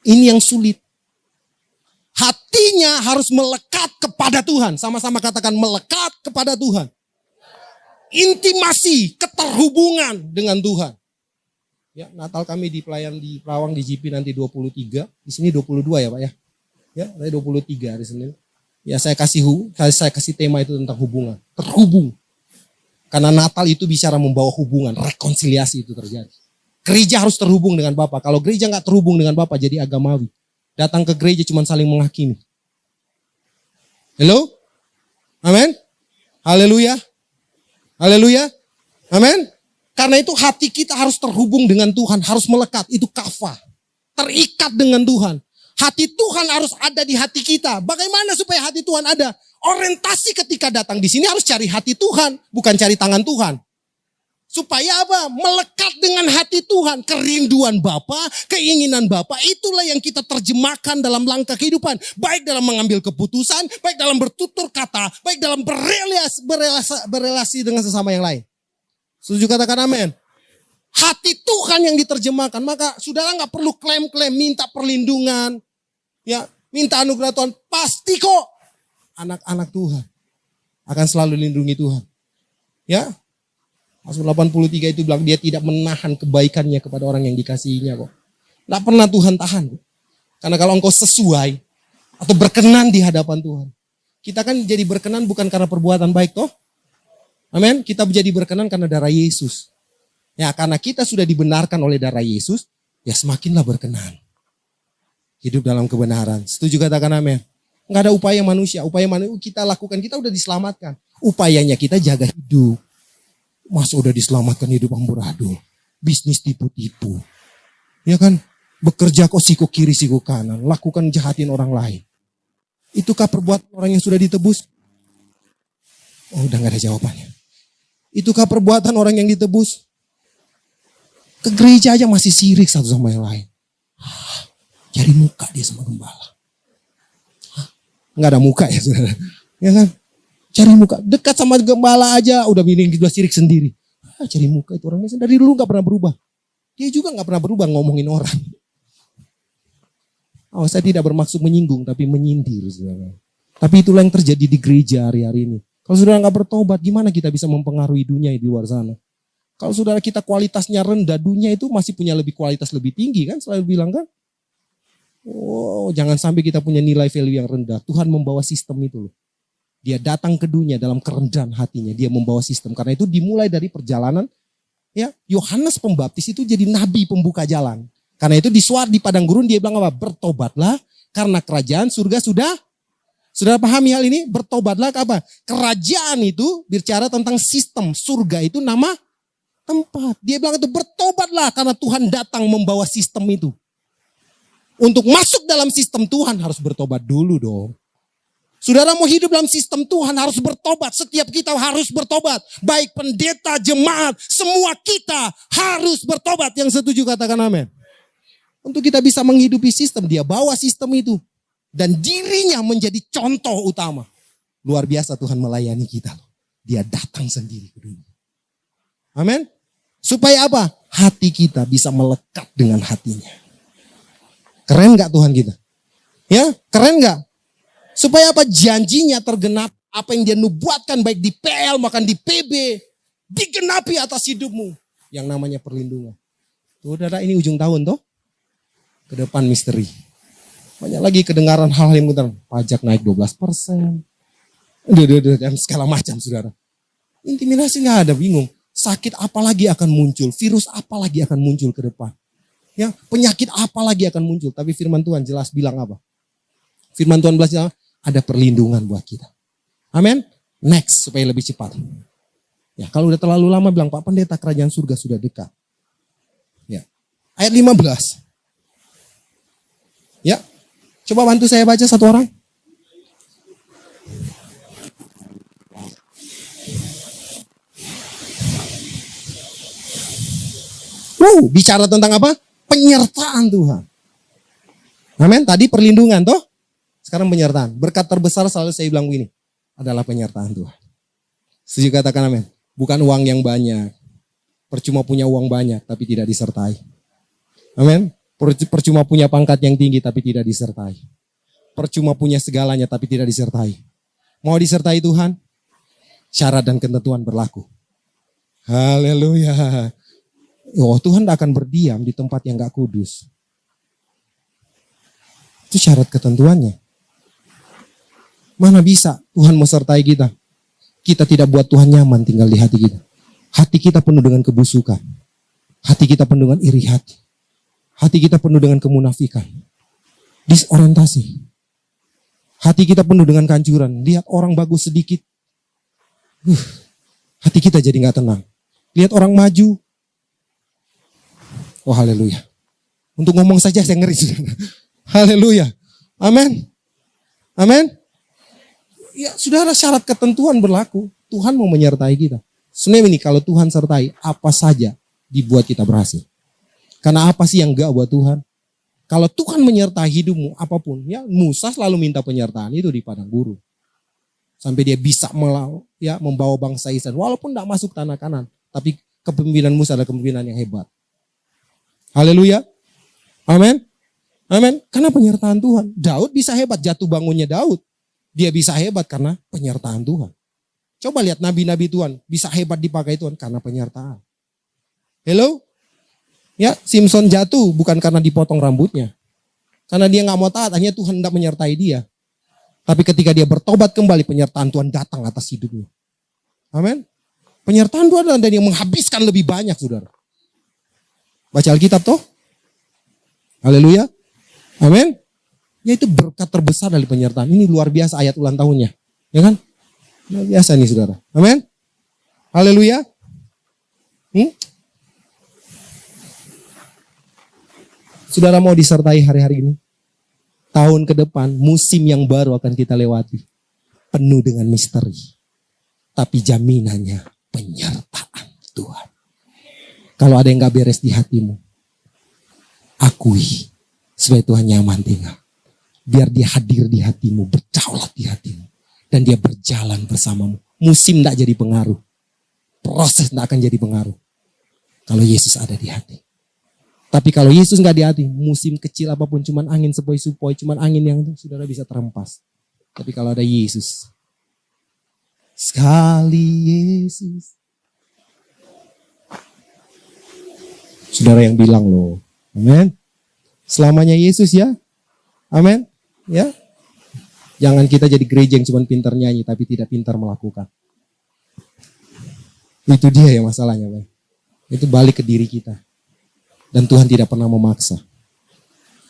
C: ini yang sulit. Hatinya harus melekat kepada Tuhan. Sama-sama katakan melekat kepada Tuhan. Intimasi, keterhubungan dengan Tuhan. Ya, Natal kami di pelayan di Perawang di GP nanti 23, di sini 22 ya Pak ya. Ya, saya 23 hari Senin. Ya, saya kasih tema itu tentang hubungan, terhubung. Karena Natal itu bicara membawa hubungan, rekonsiliasi itu terjadi. Gereja harus terhubung dengan Bapa. Kalau gereja nggak terhubung dengan Bapa jadi agamawi. Datang ke gereja cuma saling menghakimi. Halo? Amin? Haleluya. Haleluya. Amin. Karena itu hati kita harus terhubung dengan Tuhan. Harus melekat. Itu kafah. Terikat dengan Tuhan. Hati Tuhan harus ada di hati kita. Bagaimana supaya hati Tuhan ada? Orientasi ketika datang di sini harus cari hati Tuhan. Bukan cari tangan Tuhan. Supaya apa? Melekat dengan hati Tuhan. Kerinduan Bapa, keinginan Bapa. Itulah yang kita terjemahkan dalam langkah kehidupan. Baik dalam mengambil keputusan, baik dalam bertutur kata, baik dalam berelasi dengan sesama yang lain. Setuju katakan amin. Hati Tuhan yang diterjemahkan. Maka saudara gak perlu klaim-klaim minta perlindungan. Ya, minta anugerah Tuhan. Pasti kok. anak-anak Tuhan akan selalu lindungi Tuhan. Ya, Mazmur 83 itu bilang dia tidak menahan kebaikannya kepada orang yang dikasihinya kok. Tidak pernah Tuhan tahan. Karena kalau engkau sesuai atau berkenan di hadapan Tuhan. Kita kan jadi berkenan bukan karena perbuatan baik toh. Amin. Kita menjadi berkenan karena darah Yesus. Ya, karena kita sudah dibenarkan oleh darah Yesus, ya semakinlah berkenan. Hidup dalam kebenaran. Setuju katakan amin. Enggak ada upaya manusia kita lakukan, kita udah diselamatkan. Upayanya kita jaga hidup. Masa udah diselamatkan hidup amburadul. Bisnis tipu-tipu. Ya kan? Bekerja kok siku kiri siku kanan. Lakukan jahatin orang lain. Itukah perbuatan orang yang sudah ditebus? Oh, udah gak ada jawabannya. Itukah perbuatan orang yang ditebus? Ke gereja aja masih sirik satu sama yang lain. Cari muka dia sama gembala. Nggak ada muka ya saudara. Ya kan? Cari muka. Dekat sama gembala aja udah sirik sendiri. Cari muka itu orangnya dari dulu gak pernah berubah. Dia juga gak pernah berubah ngomongin orang. Oh, saya tidak bermaksud menyinggung tapi menyindir saudara. Tapi itulah yang terjadi di gereja hari-hari ini. Kalau saudara gak bertobat, gimana kita bisa mempengaruhi dunia di luar sana? Kalau saudara kita kualitasnya rendah, dunia itu masih punya kualitas lebih tinggi kan? Selalu bilang kan? Oh, jangan sampai kita punya nilai value yang rendah. Tuhan membawa sistem itu loh. Dia datang ke dunia dalam kerendahan hatinya. Dia membawa sistem. Karena itu dimulai dari perjalanan. Ya, Yohanes Pembaptis itu jadi nabi pembuka jalan. Karena itu di padang gurun dia bilang apa? Bertobatlah karena kerajaan surga sudah. Sudah pahami hal ini? Bertobatlah apa? Kerajaan itu bicara tentang sistem. Surga itu nama tempat. Dia bilang itu bertobatlah karena Tuhan datang membawa sistem itu. Untuk masuk dalam sistem Tuhan harus bertobat dulu dong. Saudara mau hidup dalam sistem Tuhan harus bertobat. Setiap kita harus bertobat. Baik pendeta, jemaat, semua kita harus bertobat. Yang setuju katakan amin. Untuk kita bisa menghidupi sistem, dia bawa sistem itu. Dan dirinya menjadi contoh utama. Luar biasa Tuhan melayani kita. Dia datang sendiri ke dunia. Amin. Supaya apa? Hati kita bisa melekat dengan hatinya. Keren gak Tuhan kita? Ya, keren gak? Supaya apa? Janjinya tergenap. Apa yang dia nubuatkan baik di PL maupun di PB. Digenapi atas hidupmu. Yang namanya perlindungan. Tuh, saudara, ini ujung tahun toh. Ke depan misteri. Banyak lagi kedengaran hal yang benar. Pajak naik 12%. Dan segala macam saudara. Intimidasi gak ada, bingung. Sakit apa lagi akan muncul. Virus apa lagi akan muncul ke depan. Ya, penyakit apa lagi akan muncul. Tapi firman Tuhan jelas bilang apa? Firman Tuhan bilang ada perlindungan buat kita. Amin. Next supaya lebih cepat. Ya, kalau udah terlalu lama bilang Pak Pendeta kerajaan surga sudah dekat. Ya. Ayat 15. Ya. Coba bantu saya baca satu orang. Bicara tentang apa? Penyertaan Tuhan. Amin. Tadi perlindungan toh. Sekarang penyertaan. Berkat terbesar selalu saya bilang begini. Adalah penyertaan Tuhan. Setuju katakan amin. Bukan uang yang banyak. Percuma punya uang banyak tapi tidak disertai. Amin. Percuma punya pangkat yang tinggi tapi tidak disertai. Percuma punya segalanya tapi tidak disertai. Mau disertai Tuhan? Syarat dan ketentuan berlaku. Haleluya. Oh, Tuhan tidak akan berdiam di tempat yang gak kudus. Itu syarat ketentuannya. Mana bisa Tuhan menyertai kita? Kita tidak buat Tuhan nyaman tinggal di hati kita. Hati kita penuh dengan kebusukan. Hati kita penuh dengan iri hati. Hati kita penuh dengan kemunafikan. Disorientasi. Hati kita penuh dengan kehancuran. Lihat orang bagus sedikit. Hati kita jadi gak tenang. Lihat orang maju. Oh haleluya. Untuk ngomong saja saya ngeri. Haleluya. Amin. Amin. Ya saudara, syarat ketentuan berlaku. Tuhan mau menyertai kita. Sebenarnya ini kalau Tuhan sertai, apa saja dibuat kita berhasil. Karena apa sih yang enggak buat Tuhan? Kalau Tuhan menyertai hidupmu apapun, ya Musa selalu minta penyertaan itu di padang gurun. Sampai dia bisa membawa bangsa Israel. Walaupun tidak masuk tanah Kanan, tapi kepemimpinan Musa adalah kepemimpinan yang hebat. Haleluya. Amin. Amin. Karena penyertaan Tuhan. Daud bisa hebat, jatuh bangunnya Daud. Dia bisa hebat karena penyertaan Tuhan. Coba lihat nabi-nabi Tuhan, bisa hebat dipakai Tuhan karena penyertaan. Hello? Ya, Simpson jatuh bukan karena dipotong rambutnya. Karena dia gak mau taat, hanya Tuhan hendak menyertai dia. Tapi ketika dia bertobat kembali, penyertaan Tuhan datang atas hidupnya. Amin. Penyertaan Tuhan adalah yang menghabiskan lebih banyak, saudara. Baca Alkitab toh. Haleluya. Amin. Ya itu berkat terbesar dari penyertaan. Ini luar biasa ayat ulang tahunnya. Ya kan? Luar biasa nih saudara. Amin. Haleluya. Saudara mau disertai hari-hari ini? Tahun ke depan, musim yang baru akan kita lewati. Penuh dengan misteri. Tapi jaminannya penyertaan Tuhan. Kalau ada yang gak beres di hatimu, akui supaya Tuhan nyaman tinggal. Biar dia hadir di hatimu, berdaulat di hatimu. Dan dia berjalan bersamamu. Musim gak jadi pengaruh. Proses gak akan jadi pengaruh. Kalau Yesus ada di hati. Tapi kalau Yesus gak di hati, musim kecil apapun, cuman angin sepoi-sepoi, cuman angin yang itu, saudara bisa terempas. Tapi kalau ada Yesus, sekali Yesus. Saudara yang bilang loh, amin. Selamanya Yesus ya, amin. Ya, jangan kita jadi gereja yang cuma pintar nyanyi, tapi tidak pintar melakukan. Itu dia ya masalahnya, Bang. Itu balik ke diri kita. Dan Tuhan tidak pernah memaksa.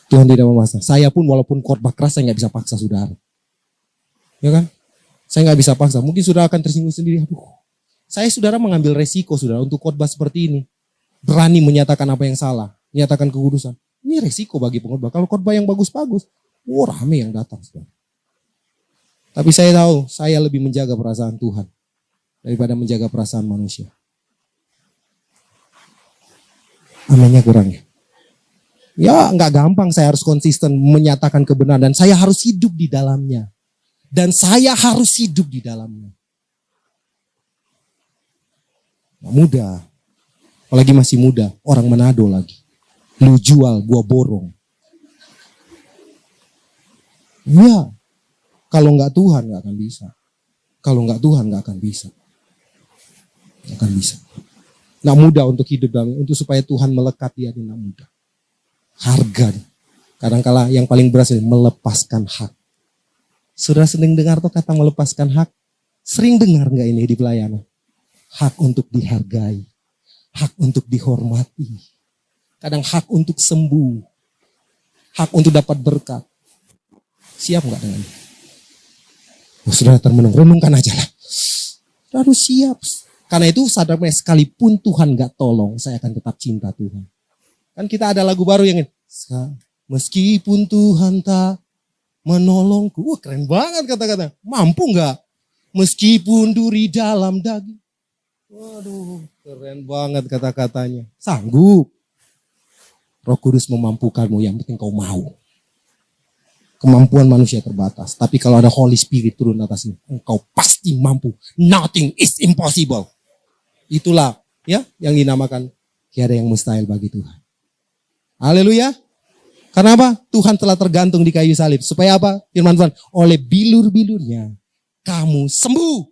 C: Tuhan tidak memaksa. Saya pun walaupun khotbah keras, saya gak bisa paksa saudara. Ya kan? Saya gak bisa paksa. Mungkin saudara akan tersinggung sendiri. Aduh, saya saudara mengambil resiko saudara untuk khotbah seperti ini. Berani menyatakan apa yang salah. Menyatakan kekudusan. Ini resiko bagi pengkhotbah. Kalau khotbah yang bagus-bagus, rame yang datang saudara. Tapi saya tahu, saya lebih menjaga perasaan Tuhan daripada menjaga perasaan manusia. Aminnya kurang ya. Ya gak gampang, saya harus konsisten menyatakan kebenaran. Dan saya harus hidup di dalamnya. Dan saya harus hidup di dalamnya. Gak mudah. Apalagi masih muda. Orang Manado lagi. Lu jual, gua borong. Ya. Kalau gak Tuhan gak akan bisa. Kalau gak Tuhan gak akan bisa. Gak akan bisa. Gak mudah untuk hidup dalam, untuk supaya Tuhan melekat di hati, gak mudah. Harga. Kadang-kala yang paling berat melepaskan hak. Sudah sering dengar tuh kata melepaskan hak? Sering dengar gak ini di pelayanan? Hak untuk dihargai. Hak untuk dihormati. Kadang hak untuk sembuh. Hak untuk dapat berkat. Siap gak dengan ini? Oh, saudara termenung, renungkan aja lah. Harus siap. Karena itu sadarnya sekalipun Tuhan gak tolong, saya akan tetap cinta Tuhan. Kan kita ada lagu baru yang ini. Meskipun Tuhan tak menolongku. Wah keren banget kata-kata. Mampu gak? Meskipun duri dalam daging. Waduh keren banget kata-katanya. Sanggup. Roh Kudus memampukanmu, yang penting kau mau. Kemampuan manusia terbatas. Tapi kalau ada Holy Spirit turun atasmu, engkau pasti mampu. Nothing is impossible. Itulah ya yang dinamakan tiada yang mustahil bagi Tuhan. Haleluya. Karena apa? Tuhan telah tergantung di kayu salib. Supaya apa? Firman Tuhan. Oleh bilur-bilurnya kamu sembuh.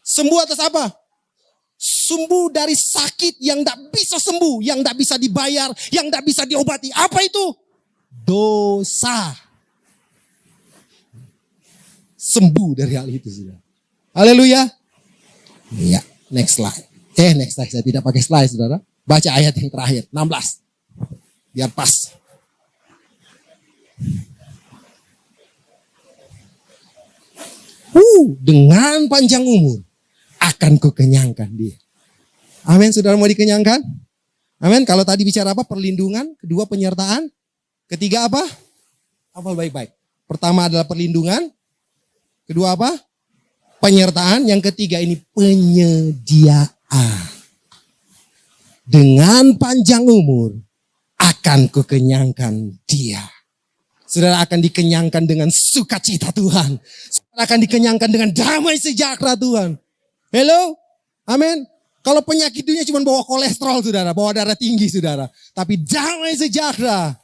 C: Sembuh atas apa? Sembuh dari sakit yang tidak bisa sembuh. Yang tidak bisa dibayar. Yang tidak bisa diobati. Apa itu? Dosa. Sembuh dari hal itu. Saudara. Haleluya. Ya, next slide. Next slide. Saya tidak pakai slide, saudara. Baca ayat yang terakhir. 16. Biar pas. Dengan panjang umur akan kukenyangkan dia. Amin, saudara mau dikenyangkan? Amin. Kalau tadi bicara apa? Perlindungan. Kedua penyertaan. Ketiga apa? Hafal baik-baik. Pertama adalah perlindungan. Kedua apa? Penyertaan. Yang ketiga ini penyediaan. Dengan panjang umur akan kukenyangkan dia. Saudara akan dikenyangkan dengan sukacita Tuhan. Saudara akan dikenyangkan dengan damai sejahtera Tuhan. Hello? Amin. Kalau penyakit dunia cuma bawa kolesterol saudara, bawa darah tinggi saudara. Tapi damai sejahtera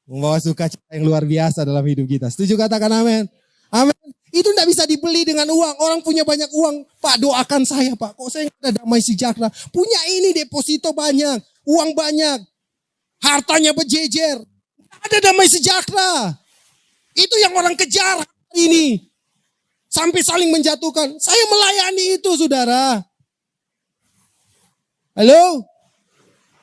C: membawa sukacita yang luar biasa dalam hidup kita. Setuju katakan amin? Amin. Itu tidak bisa dibeli dengan uang. Orang punya banyak uang. Pak, doakan saya, Pak. Kok saya nggak ada damai sejahtera? Punya ini deposito banyak, uang banyak, hartanya berjejer. Nggak ada damai sejahtera. Itu yang orang kejar hari ini. Sampai saling menjatuhkan. Saya melayani itu, saudara. Halo?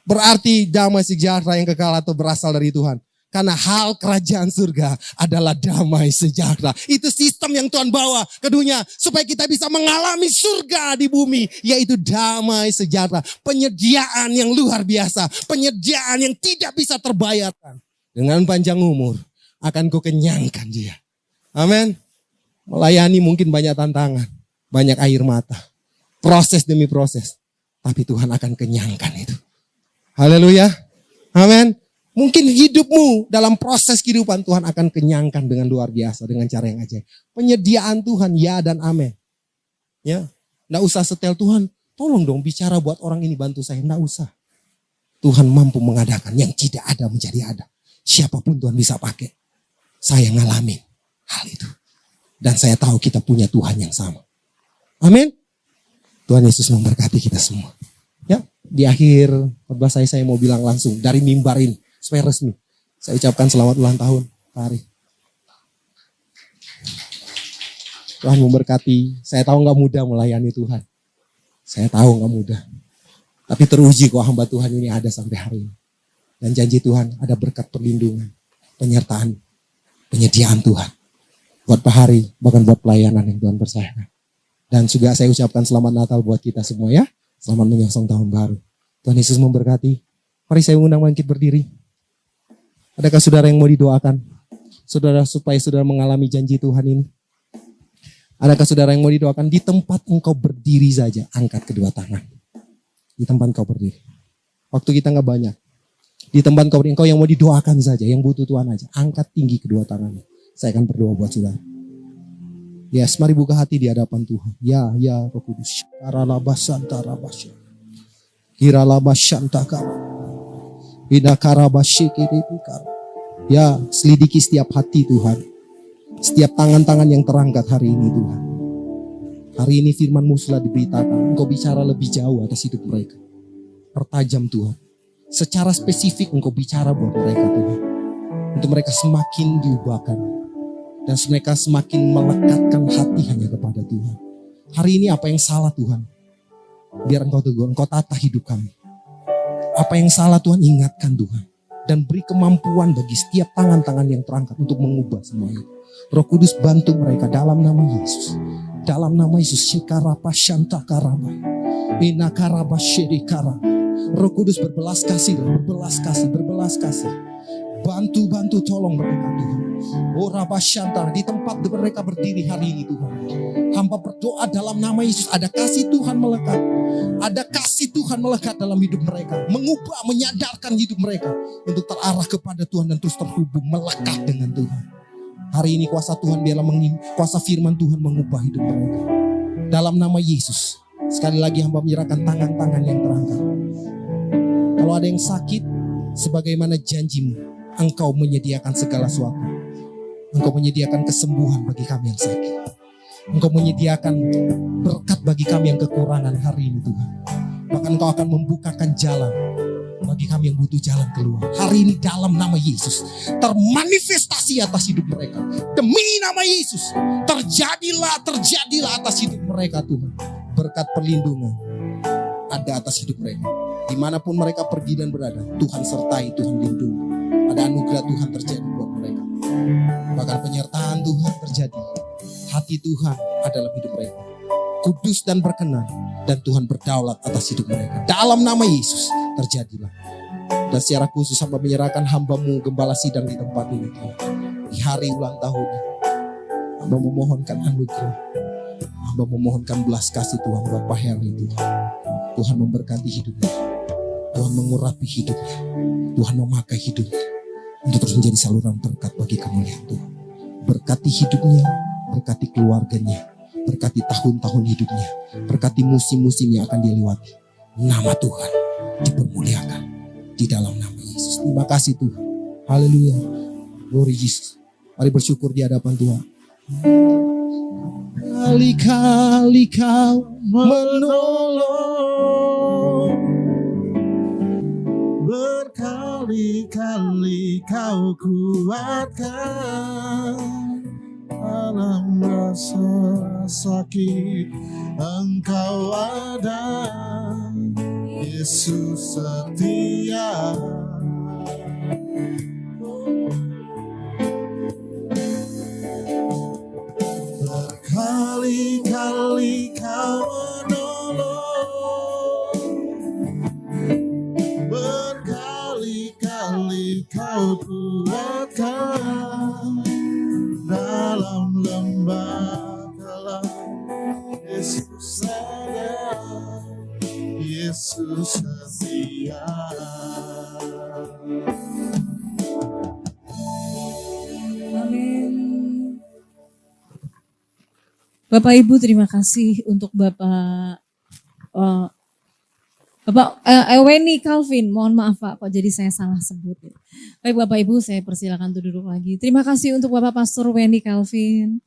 C: Berarti damai sejahtera yang kekal atau berasal dari Tuhan. Karena hal kerajaan surga adalah damai sejahtera. Itu sistem yang Tuhan bawa ke dunia. Supaya kita bisa mengalami surga di bumi. Yaitu damai sejahtera. Penyediaan yang luar biasa. Penyediaan yang tidak bisa terbayarkan. Dengan panjang umur akan ku kenyangkan dia. Amin. Melayani mungkin banyak tantangan. Banyak air mata. Proses demi proses. Tapi Tuhan akan kenyangkan itu. Haleluya. Amin. Mungkin hidupmu dalam proses kehidupan Tuhan akan kenyangkan dengan luar biasa. Dengan cara yang ajaib. Penyediaan Tuhan ya dan amin. Ya, nggak usah setel Tuhan. Tolong dong bicara buat orang ini bantu saya. Nggak usah. Tuhan mampu mengadakan yang tidak ada menjadi ada. Siapapun Tuhan bisa pakai. Saya ngalamin hal itu. Dan saya tahu kita punya Tuhan yang sama. Amin. Tuhan Yesus memberkati kita semua. Ya, di akhir khotbah saya mau bilang langsung dari mimbar ini. Supaya resmi. Saya ucapkan selamat ulang tahun, Pak Ari. Tuhan memberkati. Saya tahu gak mudah melayani Tuhan. Saya tahu gak mudah. Tapi teruji kok hamba Tuhan ini ada sampai hari ini. Dan janji Tuhan ada berkat perlindungan, penyertaan, penyediaan Tuhan. Buat Pak Hari, bahkan buat pelayanan yang Tuhan percayakan. Dan juga saya ucapkan selamat Natal buat kita semua ya. Selamat menyongsong tahun baru. Tuhan Yesus memberkati. Mari saya mengundang bangkit berdiri. Adakah saudara yang mau didoakan? Saudara supaya saudara mengalami janji Tuhan ini. Adakah saudara yang mau didoakan? Di tempat engkau berdiri saja, angkat kedua tangan. Di tempat engkau berdiri. Waktu kita gak banyak. Di tempat engkau yang mau didoakan saja, yang butuh Tuhan aja. Angkat tinggi kedua tangannya. Saya akan berdoa buat saudara. Yes, mari buka hati di hadapan Tuhan. Ya, Roh Kudus. Karalabasanta rabasya. Kiralabasanta kara. Ya, selidiki setiap hati Tuhan. Setiap tangan-tangan yang terangkat hari ini Tuhan. Hari ini firman-Mu sudah diberitakan. Engkau bicara lebih jauh atas hidup mereka. Pertajam Tuhan. Secara spesifik Engkau bicara buat mereka Tuhan. Untuk mereka semakin diubahkan. Dan mereka semakin melekatkan hati hanya kepada Tuhan. Hari ini apa yang salah Tuhan? Biar Engkau tegur, Engkau tata hidup kami. Apa yang salah Tuhan ingatkan Tuhan. Dan beri kemampuan bagi setiap tangan-tangan yang terangkat untuk mengubah semua itu. Roh Kudus bantu mereka dalam nama Yesus. Dalam nama Yesus. Roh Kudus berbelas kasih. Berbelas kasih. Berbelas kasih. Bantu tolong mereka Tuhan. Oh Rabashantar, di tempat mereka berdiri hari ini Tuhan. Hamba berdoa dalam nama Yesus. Ada kasih Tuhan melekat. Ada kasih Tuhan melekat dalam hidup mereka. Mengubah, menyadarkan hidup mereka. Untuk terarah kepada Tuhan dan terus terhubung. Melekat dengan Tuhan. Hari ini kuasa Tuhan biarlah kuasa firman Tuhan mengubah hidup mereka. Dalam nama Yesus. Sekali lagi hamba menyerahkan tangan-tangan yang terangkat. Kalau ada yang sakit, sebagaimana janjimu, Engkau menyediakan segala sesuatu. Engkau menyediakan kesembuhan bagi kami yang sakit. Engkau menyediakan berkat bagi kami yang kekurangan hari ini Tuhan. Bahkan Engkau akan membukakan jalan bagi kami yang butuh jalan keluar. Hari ini dalam nama Yesus termanifestasi atas hidup mereka. Demi nama Yesus terjadilah atas hidup mereka Tuhan. Berkat perlindungan ada atas hidup mereka. Dimanapun mereka pergi dan berada, Tuhan sertai, Tuhan lindungi. Ada anugerah Tuhan terjadi buat mereka. Bahkan penyertaan Tuhan terjadi. Hati Tuhan ada dalam hidup mereka. Kudus dan berkenan. Dan Tuhan berdaulat atas hidup mereka. Dalam nama Yesus terjadilah. Dan secara khusus hamba menyerahkan hamba-Mu gembala sidang di tempat ini Tuhan. Di hari ulang tahunnya. Hamba memohonkan anugerah. Hamba memohonkan belas kasih Tuhan buat Pak Heri Tuhan. Tuhan memberkati hidupnya. Tuhan mengurapi hidupnya. Tuhan memakai hidupnya. Untuk terus menjadi saluran berkat bagi kemuliaan Tuhan. Berkati hidupnya. Berkati keluarganya. Berkati tahun-tahun hidupnya. Berkati musim-musim yang akan dia lewati. Nama Tuhan dipermuliakan. Di dalam nama Yesus. Terima kasih Tuhan. Haleluya. Glory Jesus. Mari bersyukur di hadapan Tuhan. Berkali-kali kau menolong,
B: berkali-kali kau kuatkan dalam rasa sakit. Engkau ada, Yesus setia. Berkali-kali kau menolong, berkali-kali kau kuatkan dalam lembah gelap. Yesus ada, Yesus setia.
A: Amin. Bapak Ibu, terima kasih untuk Bapak Weni Calvin. Mohon maaf Pak, kok jadi saya salah sebut. Baik Bapak Ibu, saya persilakan untuk duduk lagi. Terima kasih untuk Bapak Pastor Weni Calvin.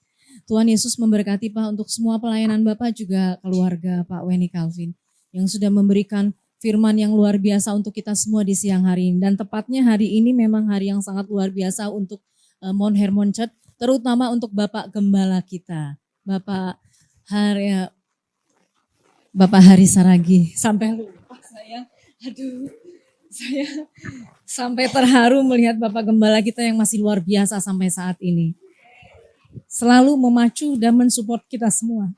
A: Tuhan Yesus memberkati Pak untuk semua pelayanan Bapak, juga keluarga Pak Weni Calvin yang sudah memberikan firman yang luar biasa untuk kita semua di siang hari ini. Dan tepatnya hari ini memang hari yang sangat luar biasa untuk Mount Hermon Church, terutama untuk Bapak Gembala kita, Bapak Hari Saragi. Sampai lupa saya sampai terharu melihat Bapak Gembala kita yang masih luar biasa sampai saat ini. Selalu memacu dan mensupport kita semua.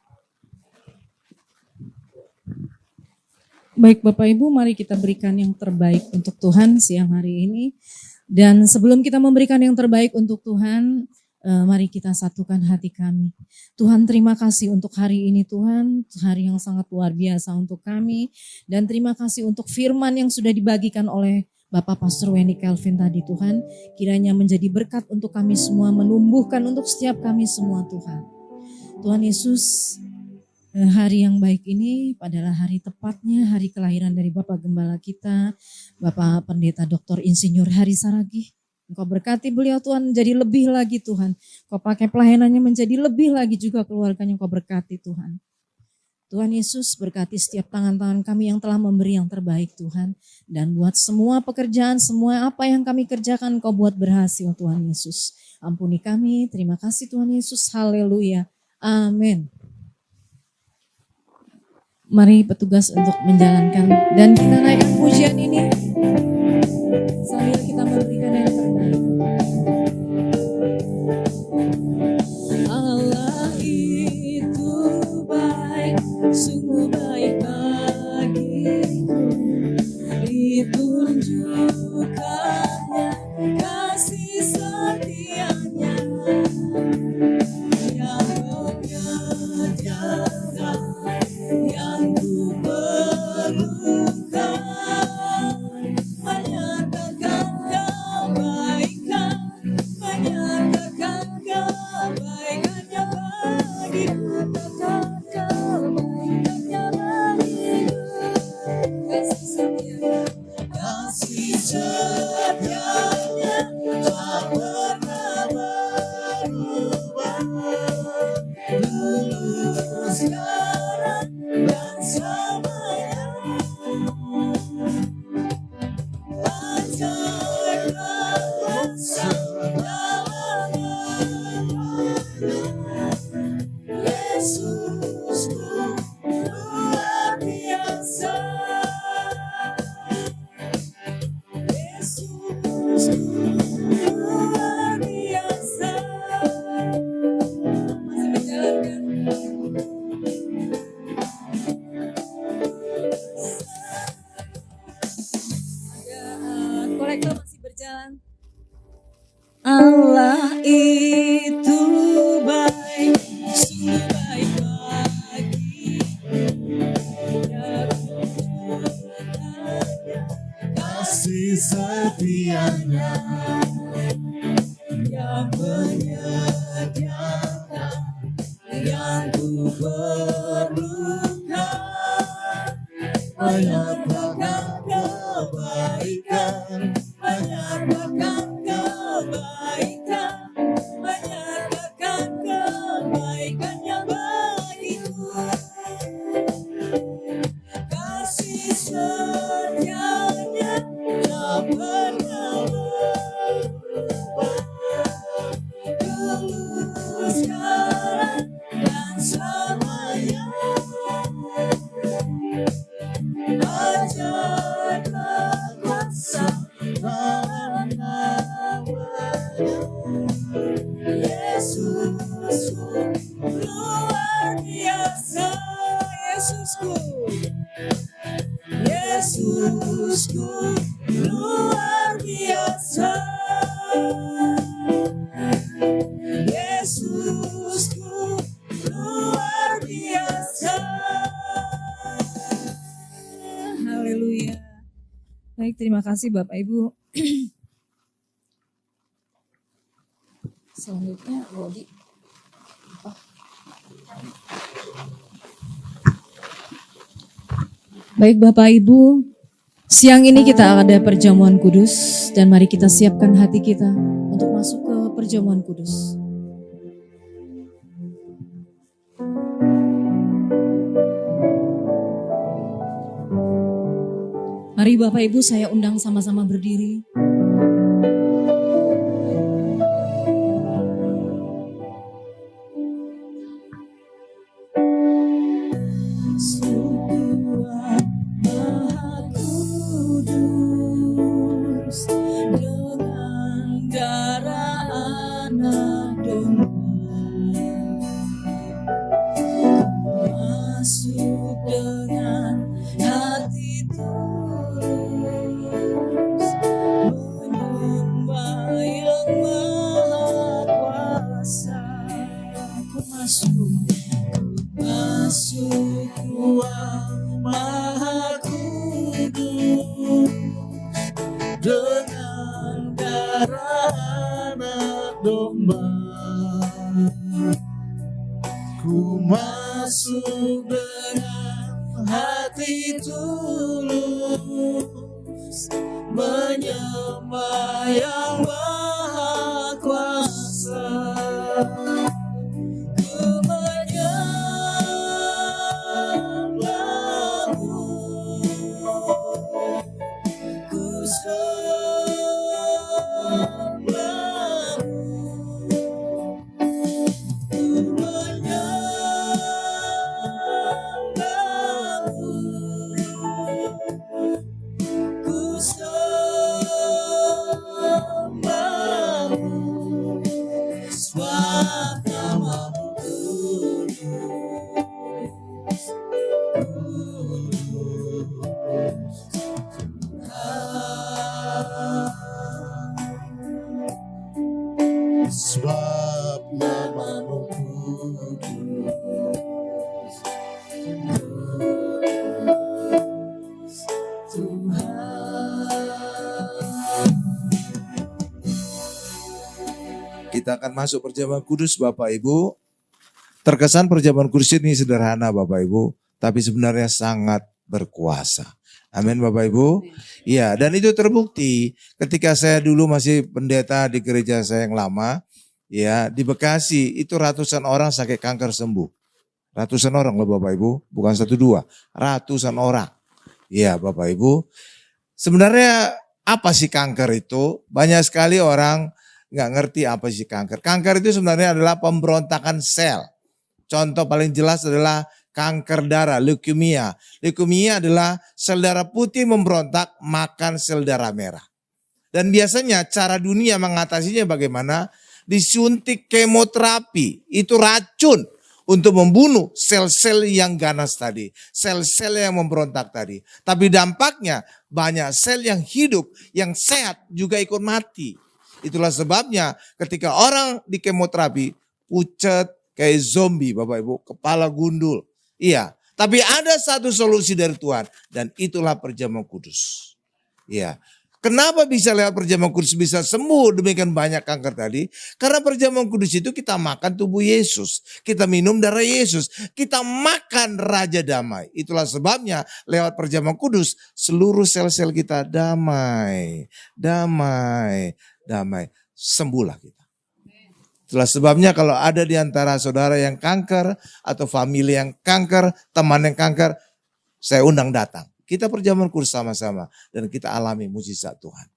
A: Baik Bapak Ibu, mari kita berikan yang terbaik untuk Tuhan siang hari ini. Dan sebelum kita memberikan yang terbaik untuk Tuhan, mari kita satukan hati kami. Tuhan, terima kasih untuk hari ini Tuhan, hari yang sangat luar biasa untuk kami. Dan terima kasih untuk firman yang sudah dibagikan oleh Bapak Pastor Weni Calvin tadi Tuhan. Kiranya menjadi berkat untuk kami semua, menumbuhkan untuk setiap kami semua Tuhan. Tuhan Yesus, hari yang baik ini adalah hari tepatnya, hari kelahiran dari Bapak Gembala kita, Bapak Pendeta Dr. Insinyur Hari Saragi. Engkau berkati beliau Tuhan menjadi lebih lagi Tuhan. Kau pakai pelayanannya menjadi lebih lagi juga keluarganya, Kau berkati Tuhan. Tuhan Yesus berkati setiap tangan-tangan kami yang telah memberi yang terbaik Tuhan. Dan buat semua pekerjaan, semua apa yang kami kerjakan Kau buat berhasil Tuhan Yesus. Ampuni kami, terima kasih Tuhan Yesus, haleluya, amin. Mari petugas untuk menjalankan dan kita naikkan pujian ini sambil kita memberikan yang terbaik. Allah itu baik, sungguh baik bagiku, ditunjukkannya kasih setianya yang menyediakan yang ku perlukan, menyatakan kebaikan, menyatakan kebaikannya bagiku, menyatakan kebaikannya bagiku, kasih setianya, kasih setianya tak pernah berubah, dulu sekarang dan selamanya. Ajarlah kuasa Yesusku luar biasa, Yesusku luar biasa. Masih menjalankan. Kolektor masih berjalan. Allah itu baik, sungguh baik bagiku, kasih setianya yang menyediakan yang ku perlukan, menyatakan kebaikan, menyatakan kebaikan, menyatakan kebaikan yang baik. Yesusku, Yesusku luar biasa. Yesusku luar biasa. Haleluya. Baik, terima kasih Bapak Ibu. Selanjutnya Rodi. Baik Bapak Ibu, siang ini kita ada perjamuan kudus dan mari kita siapkan hati kita untuk masuk ke perjamuan kudus. Mari Bapak Ibu saya undang sama-sama berdiri.
B: dengan darah anak domba. Ku masuk dengan hati tulus, menyembah yang maha kuasa. Ku menyembahmu, ku sebab namamu kudus, Tuhan.
D: Kita akan masuk perjamuan kudus Bapak Ibu. Terkesan perjamuan kudus ini sederhana Bapak Ibu, tapi sebenarnya sangat berkuasa. Amin Bapak Ibu. Iya, dan itu terbukti ketika saya dulu masih pendeta di gereja saya yang lama, ya di Bekasi itu ratusan orang sakit kanker sembuh. Ratusan orang loh Bapak Ibu, bukan 1 2, ratusan orang. Iya Bapak Ibu. Sebenarnya apa sih kanker itu? Banyak sekali orang nggak ngerti apa sih kanker. Kanker itu sebenarnya adalah pemberontakan sel. Contoh paling jelas adalah kanker darah, leukemia. Leukemia adalah sel darah putih memberontak makan sel darah merah. Dan biasanya cara dunia mengatasinya bagaimana? Disuntik kemoterapi, itu racun untuk membunuh sel-sel yang ganas tadi. Sel-sel yang memberontak tadi. Tapi dampaknya banyak sel yang hidup, yang sehat juga ikut mati. Itulah sebabnya ketika orang di kemoterapi pucat kayak zombie Bapak Ibu, kepala gundul. Iya, tapi ada satu solusi dari Tuhan dan itulah perjamuan kudus. Iya. Kenapa bisa lewat perjamuan kudus bisa sembuh demikian banyak kanker tadi? Karena perjamuan kudus itu kita makan tubuh Yesus. Kita minum darah Yesus. Kita makan Raja Damai. Itulah sebabnya lewat perjamuan kudus seluruh sel-sel kita damai. Damai. Damai. Sembuhlah kita. Itulah sebabnya kalau ada di antara saudara yang kanker atau famili yang kanker, teman yang kanker, saya undang datang. Kita perjamuan kudus sama-sama dan kita alami mujizat Tuhan.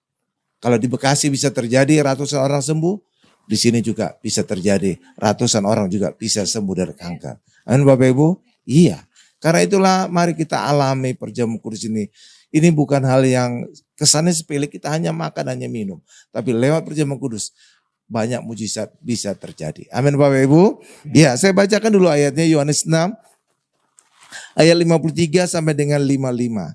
D: Kalau di Bekasi bisa terjadi ratusan orang sembuh, di sini juga bisa terjadi ratusan orang juga bisa sembuh dari kanker. Amin Bapak Ibu? Iya. Karena itulah mari kita alami perjamuan kudus ini. Ini bukan hal yang kesannya sepele, kita hanya makan, hanya minum. Tapi lewat perjamuan kudus banyak mujizat bisa terjadi. Amin Bapak Ibu? Iya, saya bacakan dulu ayatnya Yohanes 6 ayat 53 sampai dengan 55.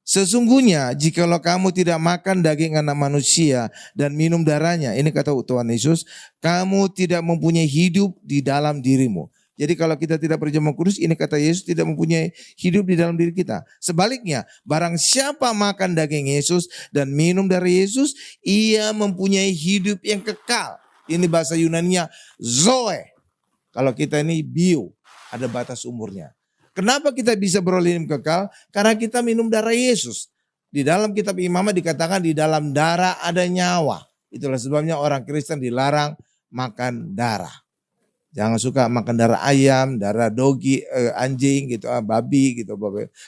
D: Sesungguhnya jikalau kamu tidak makan daging anak manusia dan minum darahnya, ini kata Tuhan Yesus, kamu tidak mempunyai hidup di dalam dirimu. Jadi kalau kita tidak berjemaah kudus, ini kata Yesus tidak mempunyai hidup di dalam diri kita. Sebaliknya, barang siapa makan daging Yesus dan minum dari Yesus, ia mempunyai hidup yang kekal. Ini bahasa Yunaninya zoe. Kalau kita ini bio, ada batas umurnya. Kenapa kita bisa beroleh hidup kekal? Karena kita minum darah Yesus. Di dalam kitab Imamat dikatakan di dalam darah ada nyawa. Itulah sebabnya orang Kristen dilarang makan darah. Jangan suka makan darah ayam, darah dogi, anjing gitu, babi gitu.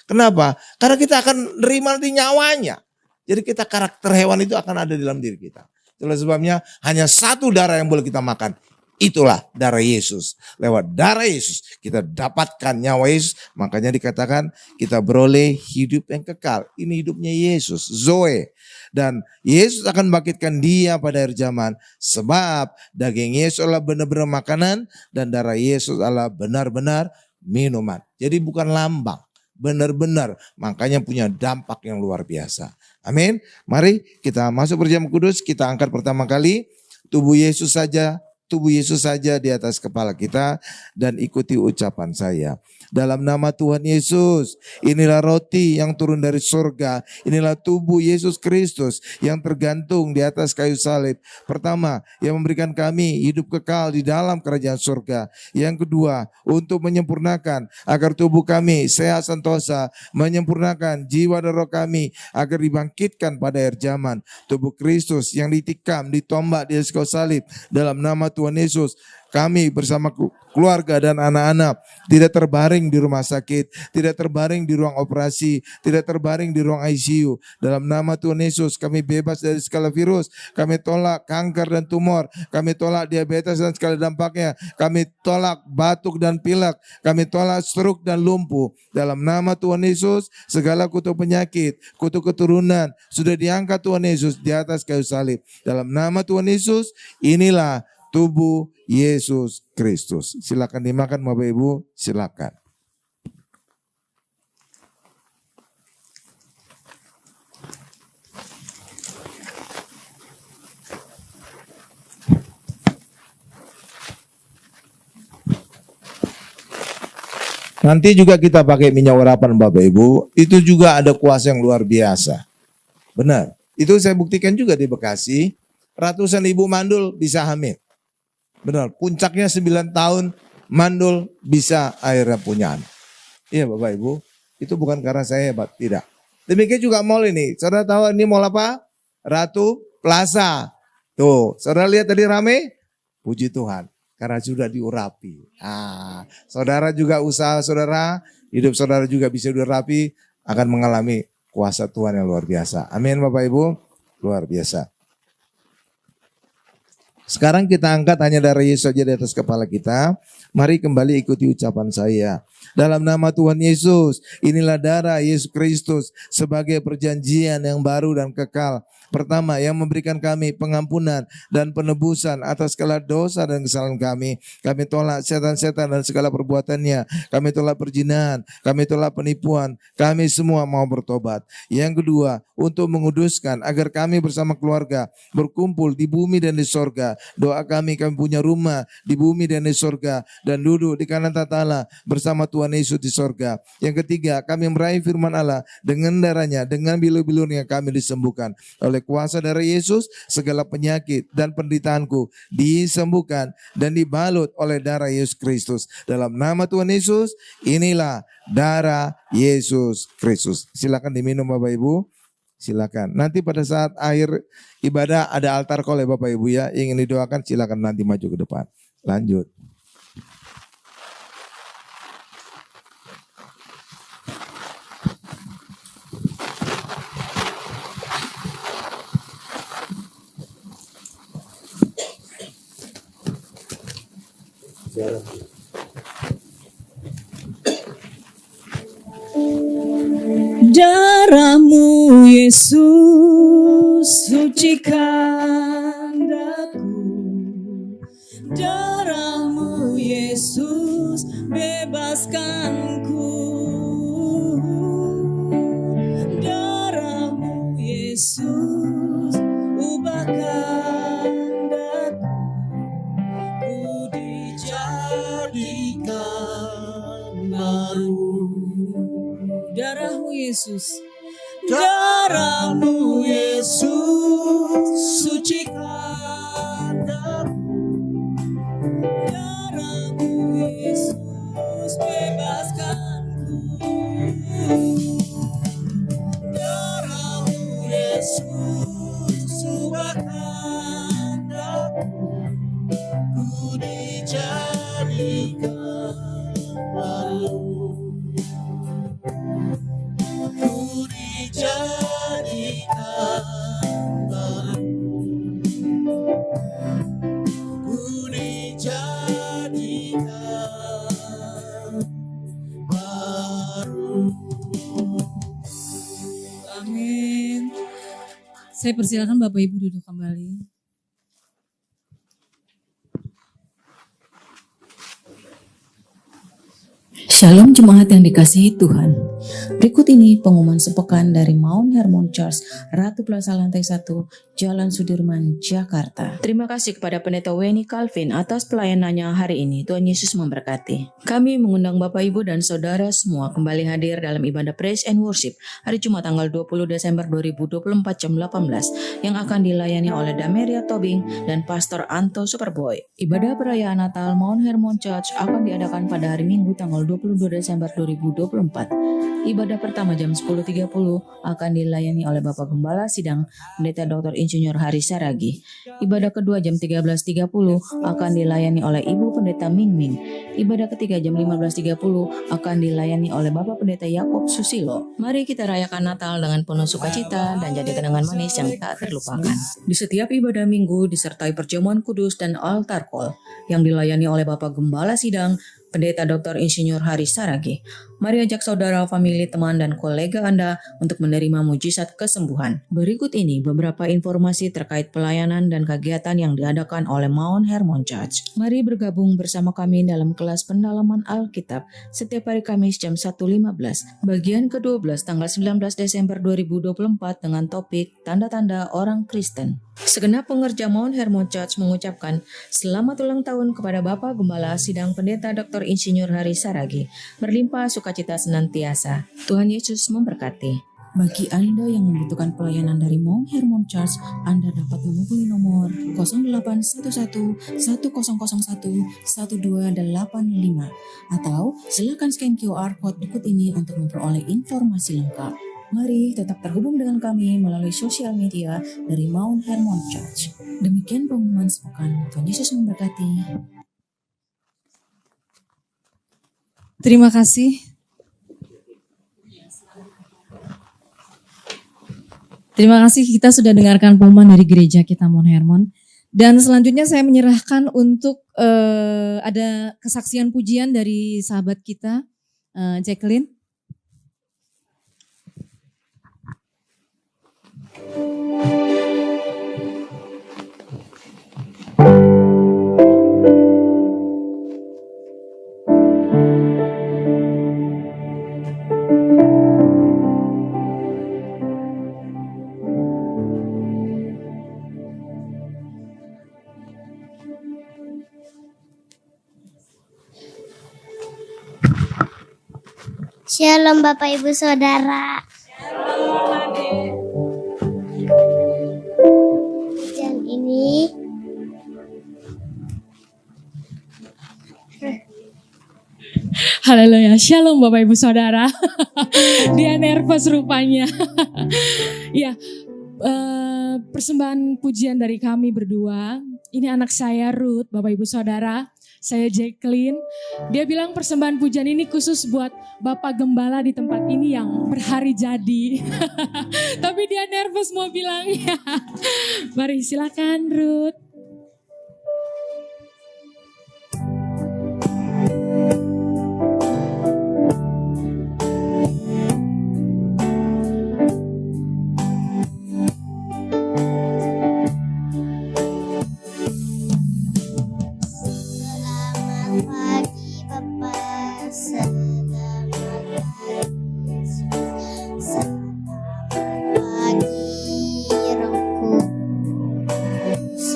D: Kenapa? Karena kita akan nerima di nyawanya. Jadi kita karakter hewan itu akan ada di dalam diri kita. Itulah sebabnya hanya satu darah yang boleh kita makan. Itulah darah Yesus. Lewat darah Yesus kita dapatkan nyawa Yesus. Makanya dikatakan kita beroleh hidup yang kekal. Ini hidupnya Yesus, Zoe. Dan Yesus akan bangkitkan dia pada akhir zaman. Sebab daging Yesus adalah benar-benar makanan dan darah Yesus adalah benar-benar minuman. Jadi bukan lambang. Benar-benar. Makanya punya dampak yang luar biasa. Amin. Mari kita masuk perjamuan kudus. Kita angkat pertama kali tubuh Yesus saja. Tubuh Yesus saja di atas kepala kita dan ikuti ucapan saya. Dalam nama Tuhan Yesus, inilah roti yang turun dari surga. Inilah tubuh Yesus Kristus yang tergantung di atas kayu salib. Pertama, yang memberikan kami hidup kekal di dalam kerajaan surga. Yang kedua, untuk menyempurnakan agar tubuh kami sehat sentosa, menyempurnakan jiwa dan roh kami agar dibangkitkan pada akhir zaman. Tubuh Kristus yang ditikam, ditombak di atas kayu salib. Dalam nama Tuhan Yesus, kami bersama keluarga dan anak-anak tidak terbaring di rumah sakit, tidak terbaring di ruang operasi, tidak terbaring di ruang ICU. Dalam nama Tuhan Yesus kami bebas dari segala virus, kami tolak kanker dan tumor, kami tolak diabetes dan segala dampaknya, kami tolak batuk dan pilek, kami tolak stroke dan lumpuh. Dalam nama Tuhan Yesus segala kutuk penyakit, kutuk keturunan sudah diangkat Tuhan Yesus di atas kayu salib. Dalam nama Tuhan Yesus inilah tubuh Yesus Kristus. Silakan dimakan Bapak Ibu, silakan. Nanti juga kita pakai minyak urapan Bapak Ibu, itu juga ada kuasa yang luar biasa. Benar, itu saya buktikan juga di Bekasi, ratusan ibu mandul bisa hamil. Benar, puncaknya 9 tahun mandul bisa akhirnya punya anak. Iya Bapak Ibu, itu bukan karena saya hebat, tidak. Demikian juga mall ini, saudara tahu ini mall apa? Ratu Plaza. Tuh, saudara lihat tadi rame? Puji Tuhan, karena sudah diurapi. Saudara juga usaha saudara, hidup saudara juga bisa diurapi, akan mengalami kuasa Tuhan yang luar biasa. Amin Bapak Ibu, luar biasa. Sekarang kita angkat hanya darah Yesus saja di atas kepala kita. Mari kembali ikuti ucapan saya. Dalam nama Tuhan Yesus, inilah darah Yesus Kristus sebagai perjanjian yang baru dan kekal. Pertama, yang memberikan kami pengampunan dan penebusan atas segala dosa dan kesalahan kami. Kami tolak setan-setan dan segala perbuatannya. Kami tolak perzinahan, kami tolak penipuan. Kami semua mau bertobat. Yang kedua, untuk menguduskan agar kami bersama keluarga berkumpul di bumi dan di sorga. Doa kami punya rumah di bumi dan di sorga dan duduk di kanan tahta Allah bersama Tuhan Yesus di sorga. Yang ketiga, kami meraih firman Allah dengan darahnya, dengan bilur-bilurnya kami disembuhkan. Oleh kuasa darah Yesus, segala penyakit dan penderitaanku disembuhkan dan dibalut oleh darah Yesus Kristus. Dalam nama Tuhan Yesus, inilah darah Yesus Kristus. Silakan diminum Bapak Ibu. Silakan. Nanti pada saat akhir ibadah ada altar call ya Bapak Ibu ya. Ingin didoakan silakan nanti maju ke depan. Lanjut.
A: Darahmu Yesus sucikan daku, darahmu Yesus bebaskanku. Darahmu Yesus.
B: Darahmu Yesus sucikan aku.
A: Darahmu Yesus bebaskanku.
B: Darahmu Yesus ubahkan aku. Ku dijadikan baru. Ku dijadikan baru. Ku dijadikan baru.
A: Amin. Saya persilakan Bapak Ibu duduk kembali.
E: Shalom jemaat yang dikasihi Tuhan. Berikut ini pengumuman sepekan dari Mount Hermon Church, Ratu Plaza Lantai 1, Jalan Sudirman, Jakarta. Terima kasih kepada Pendeta Weni Calvin atas pelayanannya hari ini. Tuhan Yesus memberkati. Kami mengundang Bapak Ibu dan Saudara semua kembali hadir dalam ibadah Praise and Worship hari Jumat tanggal 20 Desember 2024 jam 18 yang akan dilayani oleh Dameria Tobing dan Pastor Anto Superboy. Ibadah perayaan Natal Mount Hermon Church akan diadakan pada hari Minggu tanggal 22 Desember 2024. Ibadah pertama jam 10.30 akan dilayani oleh Bapak Gembala Sidang Pendeta Dr. Insinyur Hari Saragi. Ibadah kedua jam 13.30 akan dilayani oleh Ibu Pendeta Ming Ming. Ibadah ketiga jam 15.30 akan dilayani oleh Bapak Pendeta Yakob Susilo. Mari kita rayakan Natal dengan penuh sukacita dan jadi kenangan manis yang tak terlupakan. Di setiap ibadah minggu disertai perjamuan kudus dan altar call yang dilayani oleh Bapak Gembala Sidang Pendeta Dr. Insinyur Hari Saragi. Mari ajak saudara, famili, teman, dan kolega Anda untuk menerima mujizat kesembuhan. Berikut ini beberapa informasi terkait pelayanan dan kegiatan yang diadakan oleh Mount Hermon Church. Mari bergabung bersama kami dalam kelas pendalaman Alkitab setiap hari Kamis jam 1.15. Bagian ke-12 tanggal 19 Desember 2024 dengan topik Tanda-tanda Orang Kristen. Segenap pengerja Mount Hermon Church mengucapkan selamat ulang tahun kepada Bapak Gembala Sidang Pendeta Dr. Insinyur Hari Saragi. Berlimpah sukacita senantiasa. Tuhan Yesus memberkati. Bagi Anda yang membutuhkan pelayanan dari Mount Hermon Church, Anda dapat menghubungi nomor 0811 1001 1285 atau silakan scan QR code berikut ini untuk memperoleh informasi lengkap. Mari tetap terhubung dengan kami melalui sosial media dari Mount Hermon Church. Demikian pengumuman sepekan. Tuhan Yesus memberkati.
A: Terima kasih. Terima kasih, kita sudah dengarkan pengumuman dari gereja kita Mount Hermon. Dan selanjutnya saya menyerahkan untuk ada kesaksian pujian dari sahabat kita, Jacqueline.
F: Shalom Bapak Ibu Saudara. Dan ini
A: Haleluya, shalom Bapak Ibu Saudara. Dia nervous rupanya. Ya, persembahan pujian dari kami berdua. Ini anak saya Ruth, Bapak Ibu Saudara. Saya Jacqueline. Dia bilang persembahan pujian ini khusus buat Bapak Gembala di tempat ini yang berhari jadi. Tapi dia nervous mau bilangnya. Mari silakan Ruth.
F: pagi Bapak, selamat pagi Yesus, selamat pagi Roh Kudus.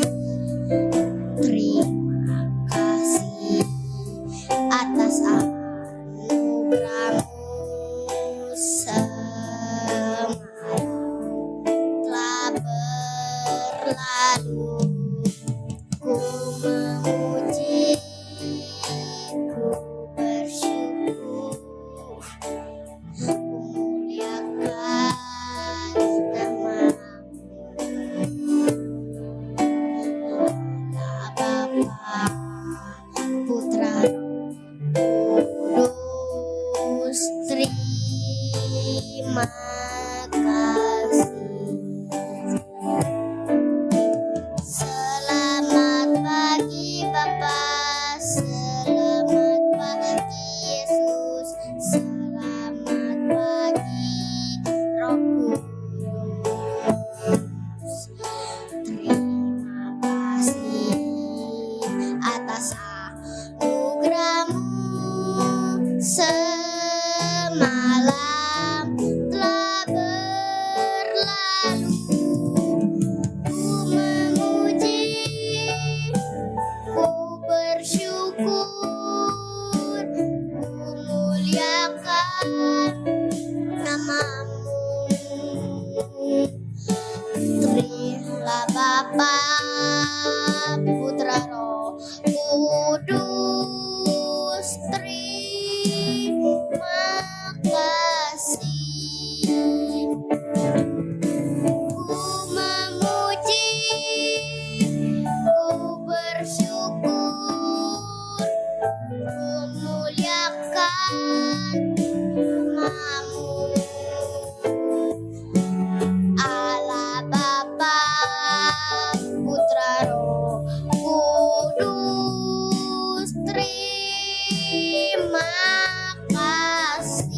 F: semalam telah berlalu. Ku memuji, ku bersyukur, ku muliakan nama-Mu. Allah Bapa, Putra, Kudus, terima kasih. Selamat pagi Bapa, selamat pagi Yesus, selamat pagi Roh Kudus. Terima kasih atas anugerah-Mu semalam telah berlalu. Ku memuji, ku bersyukur, ku muliakan nama-Mu. Terilah Bapa, Putra, Roh Kudus, terima kasih. Ku memuji, ku bersyukur, ku muliakan nama-Mu. Allah Bapa, Putra, Roh Kudus, terima kasih.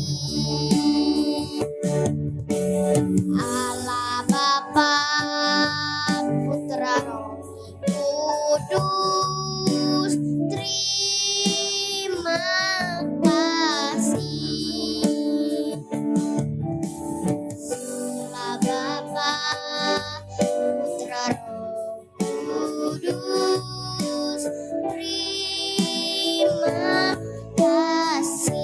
F: Allah Bapa, Putra, Roh Kudus, terima kasih. Allah Bapa, Putra, Roh Kudus, terima kasih.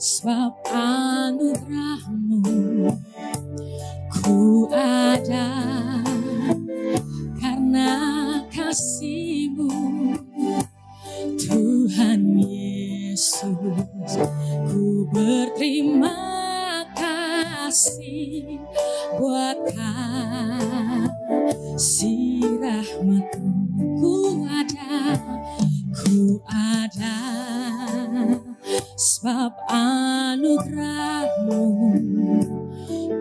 A: Sebab anugerah-Mu ku ada, karena kasih-Mu Tuhan Yesus. Ku berterima kasih buat kasih rahmat-Mu. Ku ada sebab anugerah-Mu.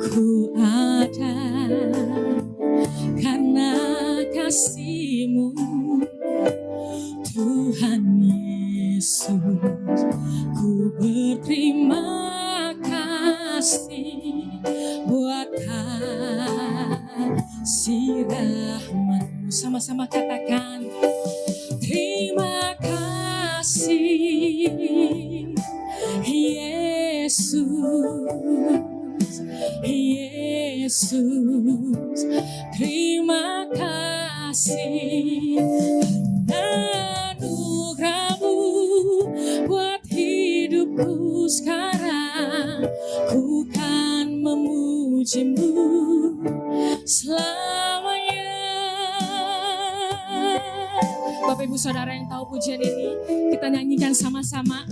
A: Ku ada karena kasih-Mu Tuhan Yesus. Ku berterima kasih buat kasih rahmat-Mu. Sama-sama katakan, terima kasih Yesus, Yesus, terima kasih anugerah-Mu buat hidupku sekarang. Ku kan memuji-Mu selamanya. Bapak Ibu Saudara yang tahu pujian ini, kita nyanyikan sama-sama.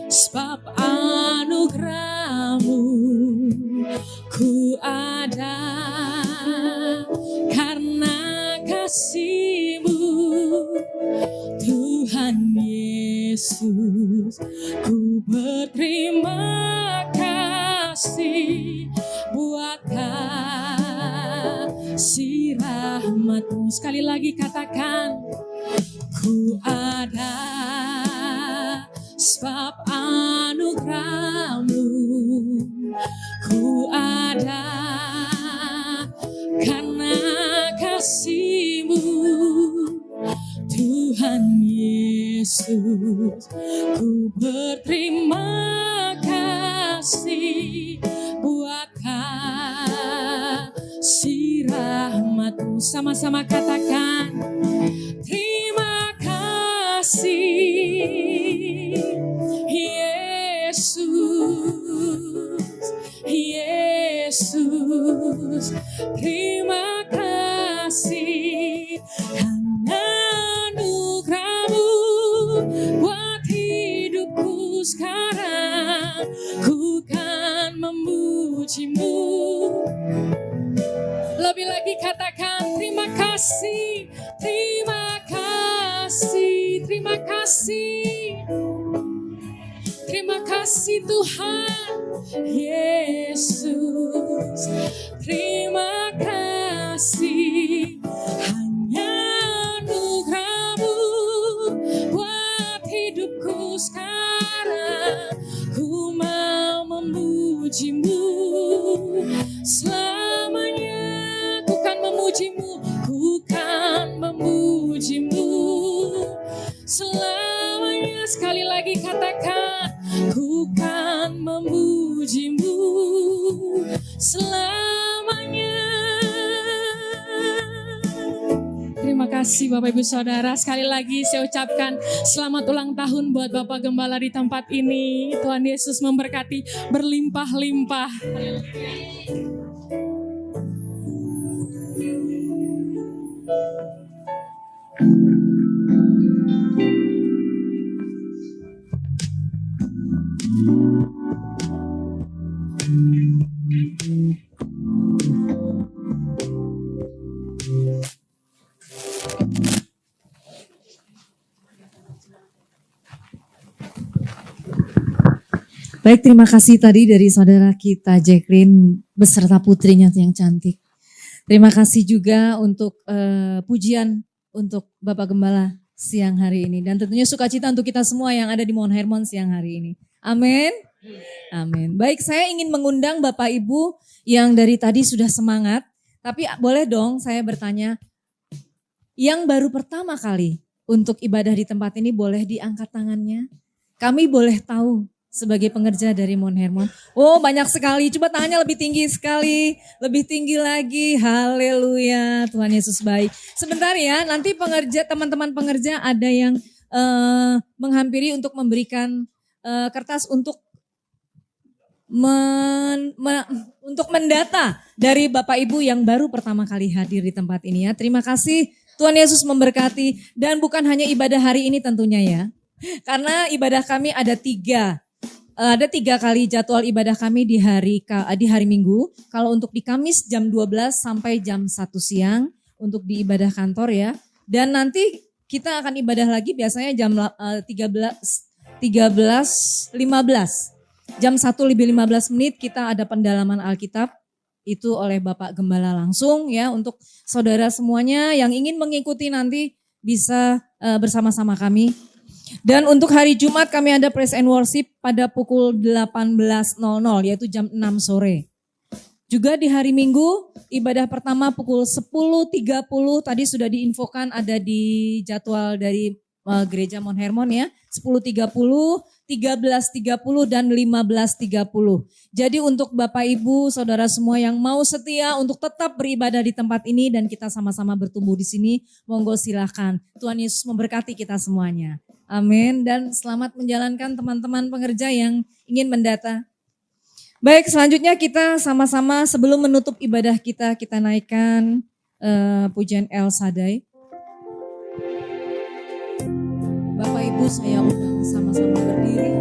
A: Sebab anugerah-Mu ku ada, karena kasih-Mu Tuhan Yesus. Ku berterima kasih buat kasih rahmat-Mu. Sekali lagi katakan, Ku ada sebab anugerah-Mu, ku ada karena kasih-Mu, Tuhan Yesus. Ku berterima kasih buat kasih rahmat-Mu. Sama-sama katakan, terima kasih Yesus, Yesus. Terima kasih karena anugerah-Mu buat hidupku sekarang. Ku kan memuji-Mu. Lebih lagi katakan, terima kasih, terima kasih, terima kasih. Terima kasih Tuhan Yesus. Terima kasih hanya anugerah-Mu buat hidupku sekarang. Ku mau memuji-Mu selamanya. Ku kan memuji-Mu, ku kan memuji-Mu selamanya. Sekali lagi katakan, ku kan memuji-Mu selamanya. Terima kasih Bapak Ibu Saudara. Sekali lagi saya ucapkan selamat ulang tahun buat Bapak Gembala di tempat ini. Tuhan Yesus memberkati berlimpah-limpah. Baik, terima kasih tadi dari saudara kita Jacqueline beserta putrinya yang cantik. Terima kasih juga untuk pujian untuk Bapak Gembala siang hari ini. Dan tentunya sukacita untuk kita semua yang ada di Mount Hermon siang hari ini. Amin. Amin. Baik, saya ingin mengundang Bapak Ibu yang dari tadi sudah semangat. Tapi boleh dong saya bertanya, yang baru pertama kali untuk ibadah di tempat ini boleh diangkat tangannya? Kami boleh tahu sebagai pengerja dari Mount Hermon. Oh, banyak sekali. Coba tangannya lebih tinggi sekali. Lebih tinggi lagi. Haleluya. Tuhan Yesus baik. Sebentar ya, nanti pengerja, teman-teman pengerja ada yang menghampiri untuk memberikan kertas untuk untuk mendata dari Bapak Ibu yang baru pertama kali hadir di tempat ini ya. Terima kasih. Tuhan Yesus memberkati. Dan bukan hanya ibadah hari ini tentunya ya. Karena ibadah kami ada tiga kali jadwal ibadah kami di hari Minggu. Kalau untuk di Kamis jam 12 sampai jam 1 siang untuk di ibadah kantor ya. Dan nanti kita akan ibadah lagi biasanya jam 13.15. Jam 1:15 kita ada pendalaman Alkitab. Itu oleh Bapak Gembala langsung ya. Untuk saudara semuanya yang ingin mengikuti nanti bisa bersama-sama kami. Dan untuk hari Jumat kami ada praise and worship pada pukul 18.00 yaitu jam 6 sore. Juga di hari Minggu ibadah pertama pukul 10.30 tadi sudah diinfokan ada di jadwal dari gereja Mount Hermon ya. 10.30, 13.30 dan 15.30. Jadi untuk Bapak Ibu saudara semua yang mau setia untuk tetap beribadah di tempat ini dan kita sama-sama bertumbuh di sini, monggo silakan. Tuhan Yesus memberkati kita semuanya. Amin. Dan selamat menjalankan teman-teman pengerja yang ingin mendata. Baik, selanjutnya kita sama-sama sebelum menutup ibadah kita naikkan pujian El Shaddai. Bapak Ibu saya undang sama-sama berdiri.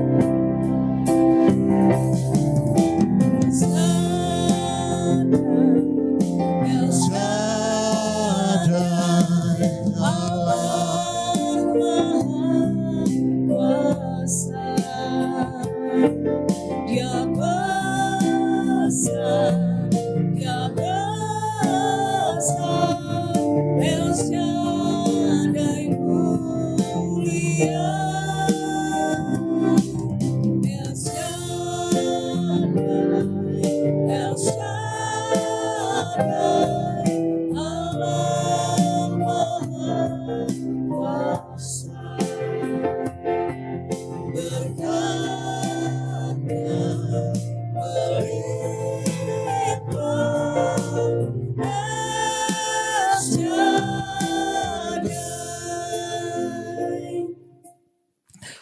A: El Shaddai, Allah Maha Kuasa, Dia besar, Dia besar, El Shaddai.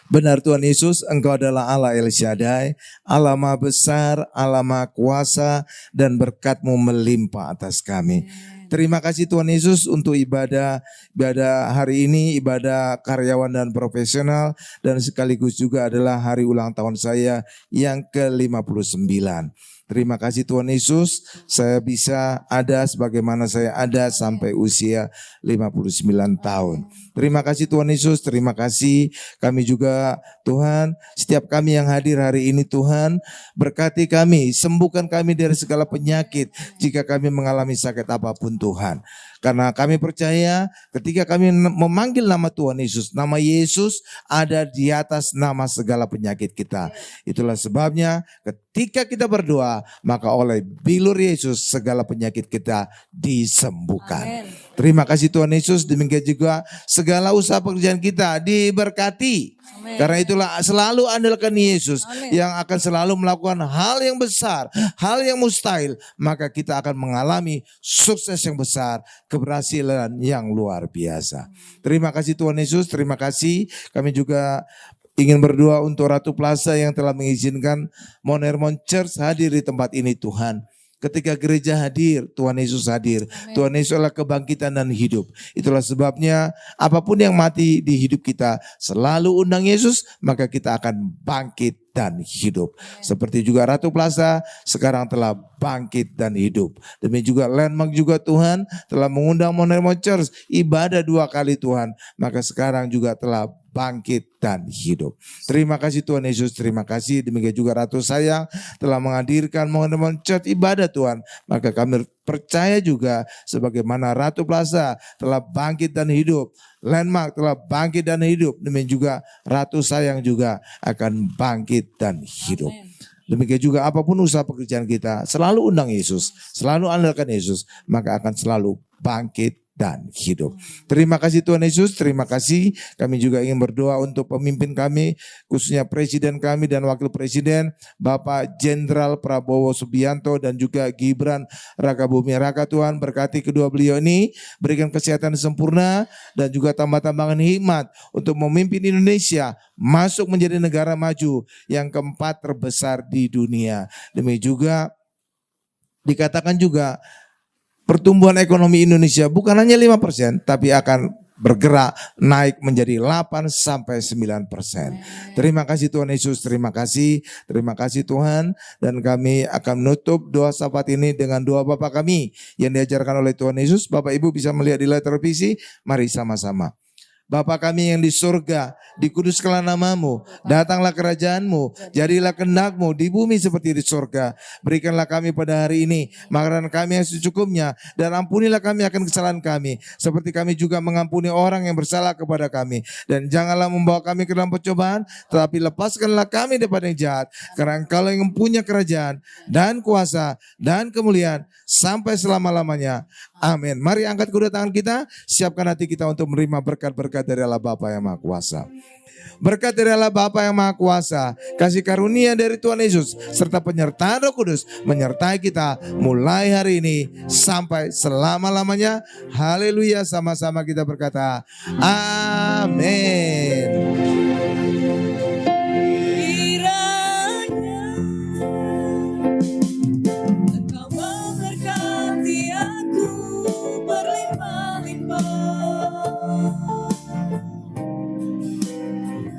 D: Benar Tuhan Yesus, Engkau adalah Allah El Shaddai, Allah Maha Besar, Allah Maha Kuasa, dan berkat-Mu melimpah atas kami. Terima kasih Tuhan Yesus untuk ibadah hari ini, ibadah karyawan dan profesional, dan sekaligus juga adalah hari ulang tahun saya yang ke-59. Terima kasih Tuhan Yesus, saya bisa ada sebagaimana saya ada sampai usia 59 tahun. Terima kasih Tuhan Yesus, terima kasih kami juga Tuhan, setiap kami yang hadir hari ini Tuhan, berkati kami, sembuhkan kami dari segala penyakit jika kami mengalami sakit apapun Tuhan. Karena kami percaya ketika kami memanggil nama Tuhan Yesus, nama Yesus ada di atas nama segala penyakit kita. Itulah sebabnya ketika kita berdoa, maka oleh bilur Yesus segala penyakit kita disembuhkan.
A: Amen.
D: Terima kasih Tuhan Yesus, demikian juga segala usaha pekerjaan kita diberkati.
A: Amen.
D: Karena itulah selalu andalkan Yesus
A: Amen.
D: yang akan selalu melakukan hal yang besar, hal yang mustahil. Maka kita akan mengalami sukses yang besar, keberhasilan yang luar biasa. Terima kasih Tuhan Yesus, terima kasih. Kami juga ingin berdoa untuk Ratu Plaza yang telah mengizinkan Mount Hermon Church hadir di tempat ini Tuhan. Ketika gereja hadir, Tuhan Yesus hadir. Tuhan Yesus adalah kebangkitan dan hidup. Itulah sebabnya apapun yang mati di hidup kita, selalu undang Yesus, maka kita akan bangkit dan hidup. Seperti juga Ratu Plaza sekarang telah bangkit dan hidup. Demikian juga Landmark juga Tuhan telah mengundang Mount Hermon Church ibadah 2 kali Tuhan. Maka sekarang juga telah bangkit dan hidup. Terima kasih Tuhan Yesus, terima kasih. Demikian juga Ratu Sayang telah menghadirkan Mount Hermon Church ibadah Tuhan. Maka kami percaya juga sebagaimana Ratu Plaza telah bangkit dan hidup, Landmark telah bangkit dan hidup, demikian juga Ratu Sayang juga akan bangkit dan hidup. Demikian juga apapun usaha pekerjaan kita, selalu undang Yesus, selalu andalkan Yesus, maka akan selalu bangkit dan hidup. Terima kasih Tuhan Yesus, terima kasih. Kami juga ingin berdoa untuk pemimpin kami, khususnya Presiden kami dan Wakil Presiden, Bapak Jenderal Prabowo Subianto dan juga Gibran Rakabuming Raka. Tuhan berkati kedua beliau ini, berikan kesehatan sempurna dan juga tambah-tambahan hikmat untuk memimpin Indonesia masuk menjadi negara maju yang keempat terbesar di dunia. Demikian juga dikatakan juga pertumbuhan ekonomi Indonesia bukan hanya 5%, tapi akan bergerak naik menjadi 8-9%. Terima kasih Tuhan Yesus, terima kasih Tuhan. Dan kami akan menutup doa syafaat ini dengan doa Bapa kami yang diajarkan oleh Tuhan Yesus. Bapak Ibu bisa melihat di layar televisi, mari sama-sama. Bapa kami yang di surga, dikuduskanlah namamu, datanglah kerajaanmu, jadilah kehendak-mu di bumi seperti di surga. Berikanlah kami pada hari ini makanan kami yang secukupnya, dan ampunilah kami akan kesalahan kami, seperti kami juga mengampuni orang yang bersalah kepada kami. Dan janganlah membawa kami ke dalam percobaan, tetapi lepaskanlah kami daripada yang jahat. Karena Engkau yang mempunyai kerajaan dan kuasa dan kemuliaan sampai selama-lamanya. Amin. Mari angkat kedua tangan kita, siapkan hati kita untuk menerima berkat-berkat dari Allah Bapa yang Maha Kuasa. Berkat dari Allah Bapa yang Maha Kuasa, kasih karunia dari Tuhan Yesus, serta penyertaan Roh Kudus menyertai kita mulai hari ini sampai selama-lamanya. Haleluya, sama-sama kita berkata, amin.
B: Engkau memberkati aku berlimpah-limpah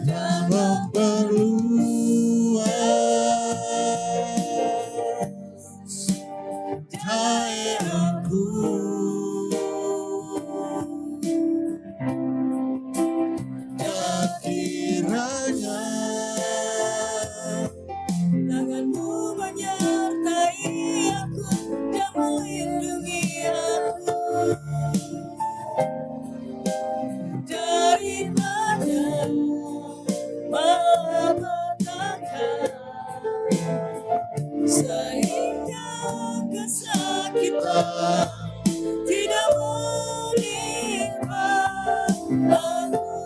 B: dan memperluas daerahku. Dan kiranya tanganmu menyertai aku dan melindungi aku daripada malapetaka, sehingga kesakitan tidak menimpa aku,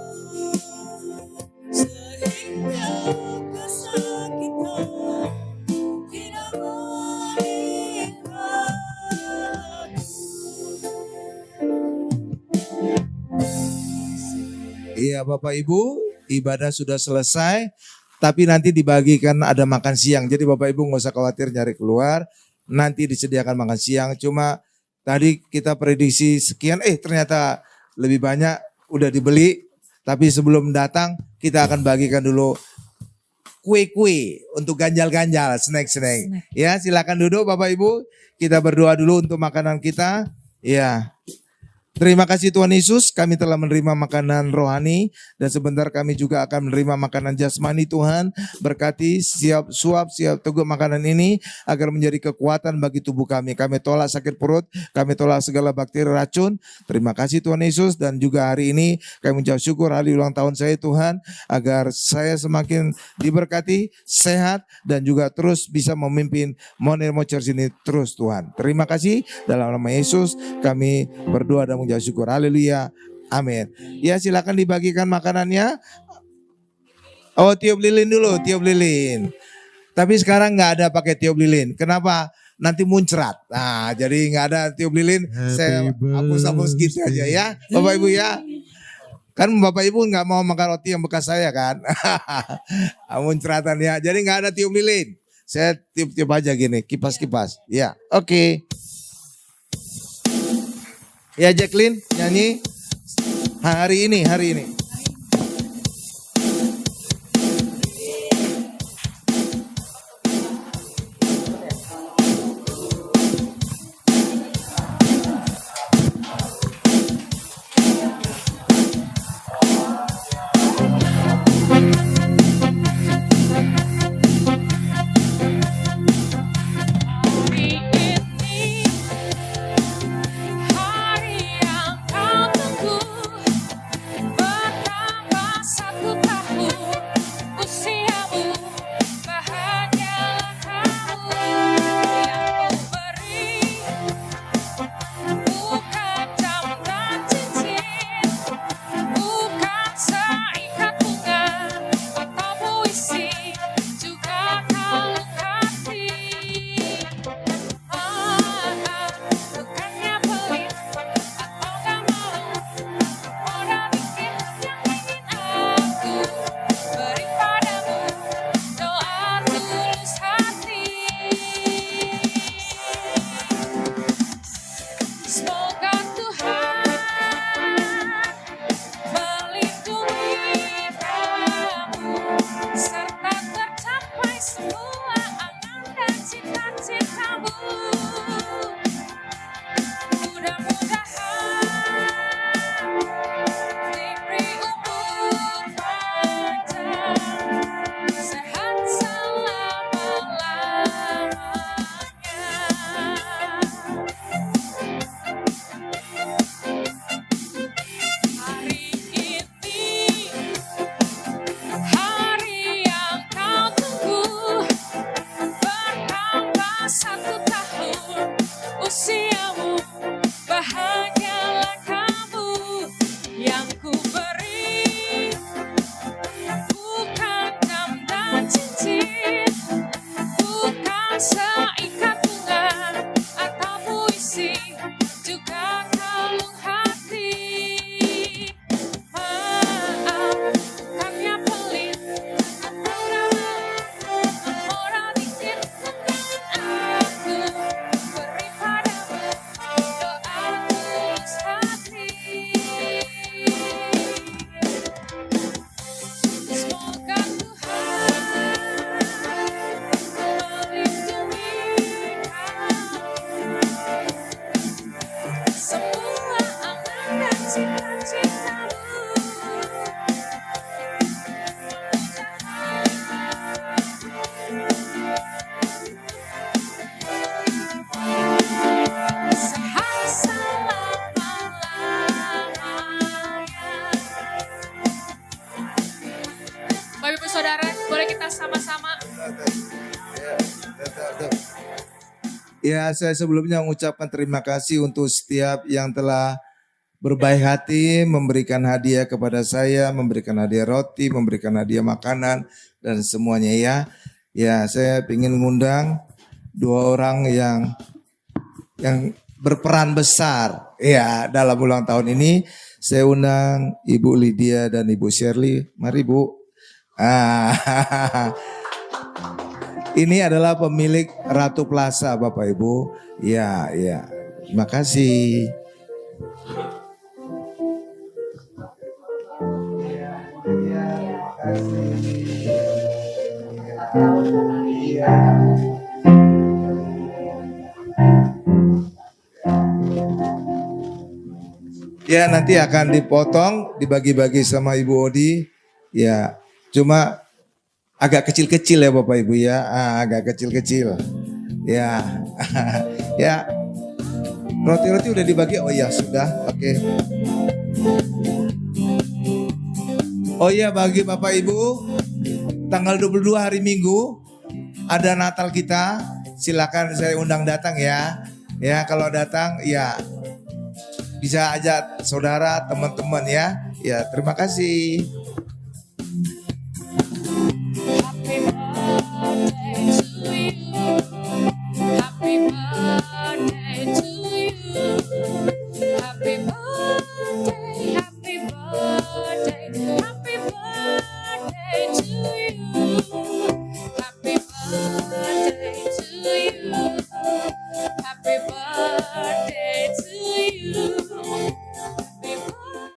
B: sehingga kesakitan tidak menimpa aku.
D: Iya Bapak Ibu, ibadah sudah selesai, tapi nanti dibagikan ada makan siang. Jadi Bapak Ibu nggak usah khawatir nyari keluar, nanti disediakan makan siang. Cuma tadi kita prediksi sekian, ternyata lebih banyak udah dibeli. Tapi sebelum datang kita akan bagikan dulu kue-kue untuk ganjal-ganjal, snack-snack. Ya, silakan duduk Bapak Ibu. Kita berdoa dulu untuk makanan kita. Ya. Terima kasih Tuhan Yesus, kami telah menerima makanan rohani dan sebentar kami juga akan menerima makanan jasmani. Tuhan berkati siap suap, siap teguk makanan ini agar menjadi kekuatan bagi tubuh kami. Kami tolak sakit perut, kami tolak segala bakteri racun. Terima kasih Tuhan Yesus, dan juga hari ini kami mengucap syukur hari ulang tahun saya Tuhan, agar saya semakin diberkati, sehat dan juga terus bisa memimpin Mount Hermon Church ini terus Tuhan. Terima kasih, dalam nama Yesus kami berdoa dan mengucap syukur. Haleluya. Amin. Ya, silakan dibagikan makanannya. Oh, tiup lilin dulu, tiup lilin. Tapi sekarang nggak ada pakai tiup lilin. Kenapa? Nanti muncrat. Nah, jadi nggak ada tiup lilin. Saya hapus-hapus gitu aja ya, Bapak Ibu ya. Kan Bapak Ibu nggak mau makan roti yang bekas saya kan? Muncratan ya. Jadi nggak ada tiup lilin. Saya tiup-tiup aja gini, kipas-kipas. Ya, oke. Ya Jacqueline nyanyi hari ini.
B: Hari yang kau tunggu, bertambah 1 tahun usiamu, bahagialah kamu. Yang ku beri bukan jam dan cincin, bukan seikat bunga atau puisi, juga kalung hati. Bukannya pelit atau gak mau, orang bikin yang ingin aku beri padamu, doa tulus hati. Semoga Tuhan melindungi kamu, serta tercapai semua angan dan cita-citamu. Mudah-mudahan diberi umur panjang, sehat selama-lamanya. Hari ini, hari yang kau tunggu, bertambah 1 tahun usiamu, bahagialah kamu. Yang ku beri bukan jam dan cincin, bukan seikat bunga atau puisi, juga kalung hati. Bukannya pelit atau ramah, orang bikin yang ingin aku beri padamu, doa tulus hati. Semoga Tuhan melindungi kamu, semua angan dan cita-citamu. Sehat selama-lamanya. Bapak Ibu Saudara, boleh kita sama-sama
D: Ya, saya sebelumnya mengucapkan terima kasih untuk setiap yang telah berbaik hati memberikan hadiah kepada saya, memberikan hadiah roti, memberikan hadiah makanan dan semuanya ya. Ya, saya ingin mengundang 2 orang yang berperan besar ya dalam ulang tahun ini. Saya undang Ibu Lydia dan Ibu Shirley. Mari Bu. Ini adalah pemilik Ratu Plaza Bapak Ibu. Ya, ya. Terima kasih. Ya, nanti akan dipotong, dibagi-bagi sama Ibu Odi. Ya, cuma agak kecil-kecil ya Bapak Ibu ya. Agak kecil-kecil. Ya. Ya. Roti-roti udah dibagi? Oh iya, sudah. Oke. Oh iya, bagi Bapak Ibu, tanggal 22 hari Minggu ada Natal kita. Silakan saya undang datang ya. Ya, kalau datang ya bisa ajak saudara, teman-teman ya. Ya, terima kasih.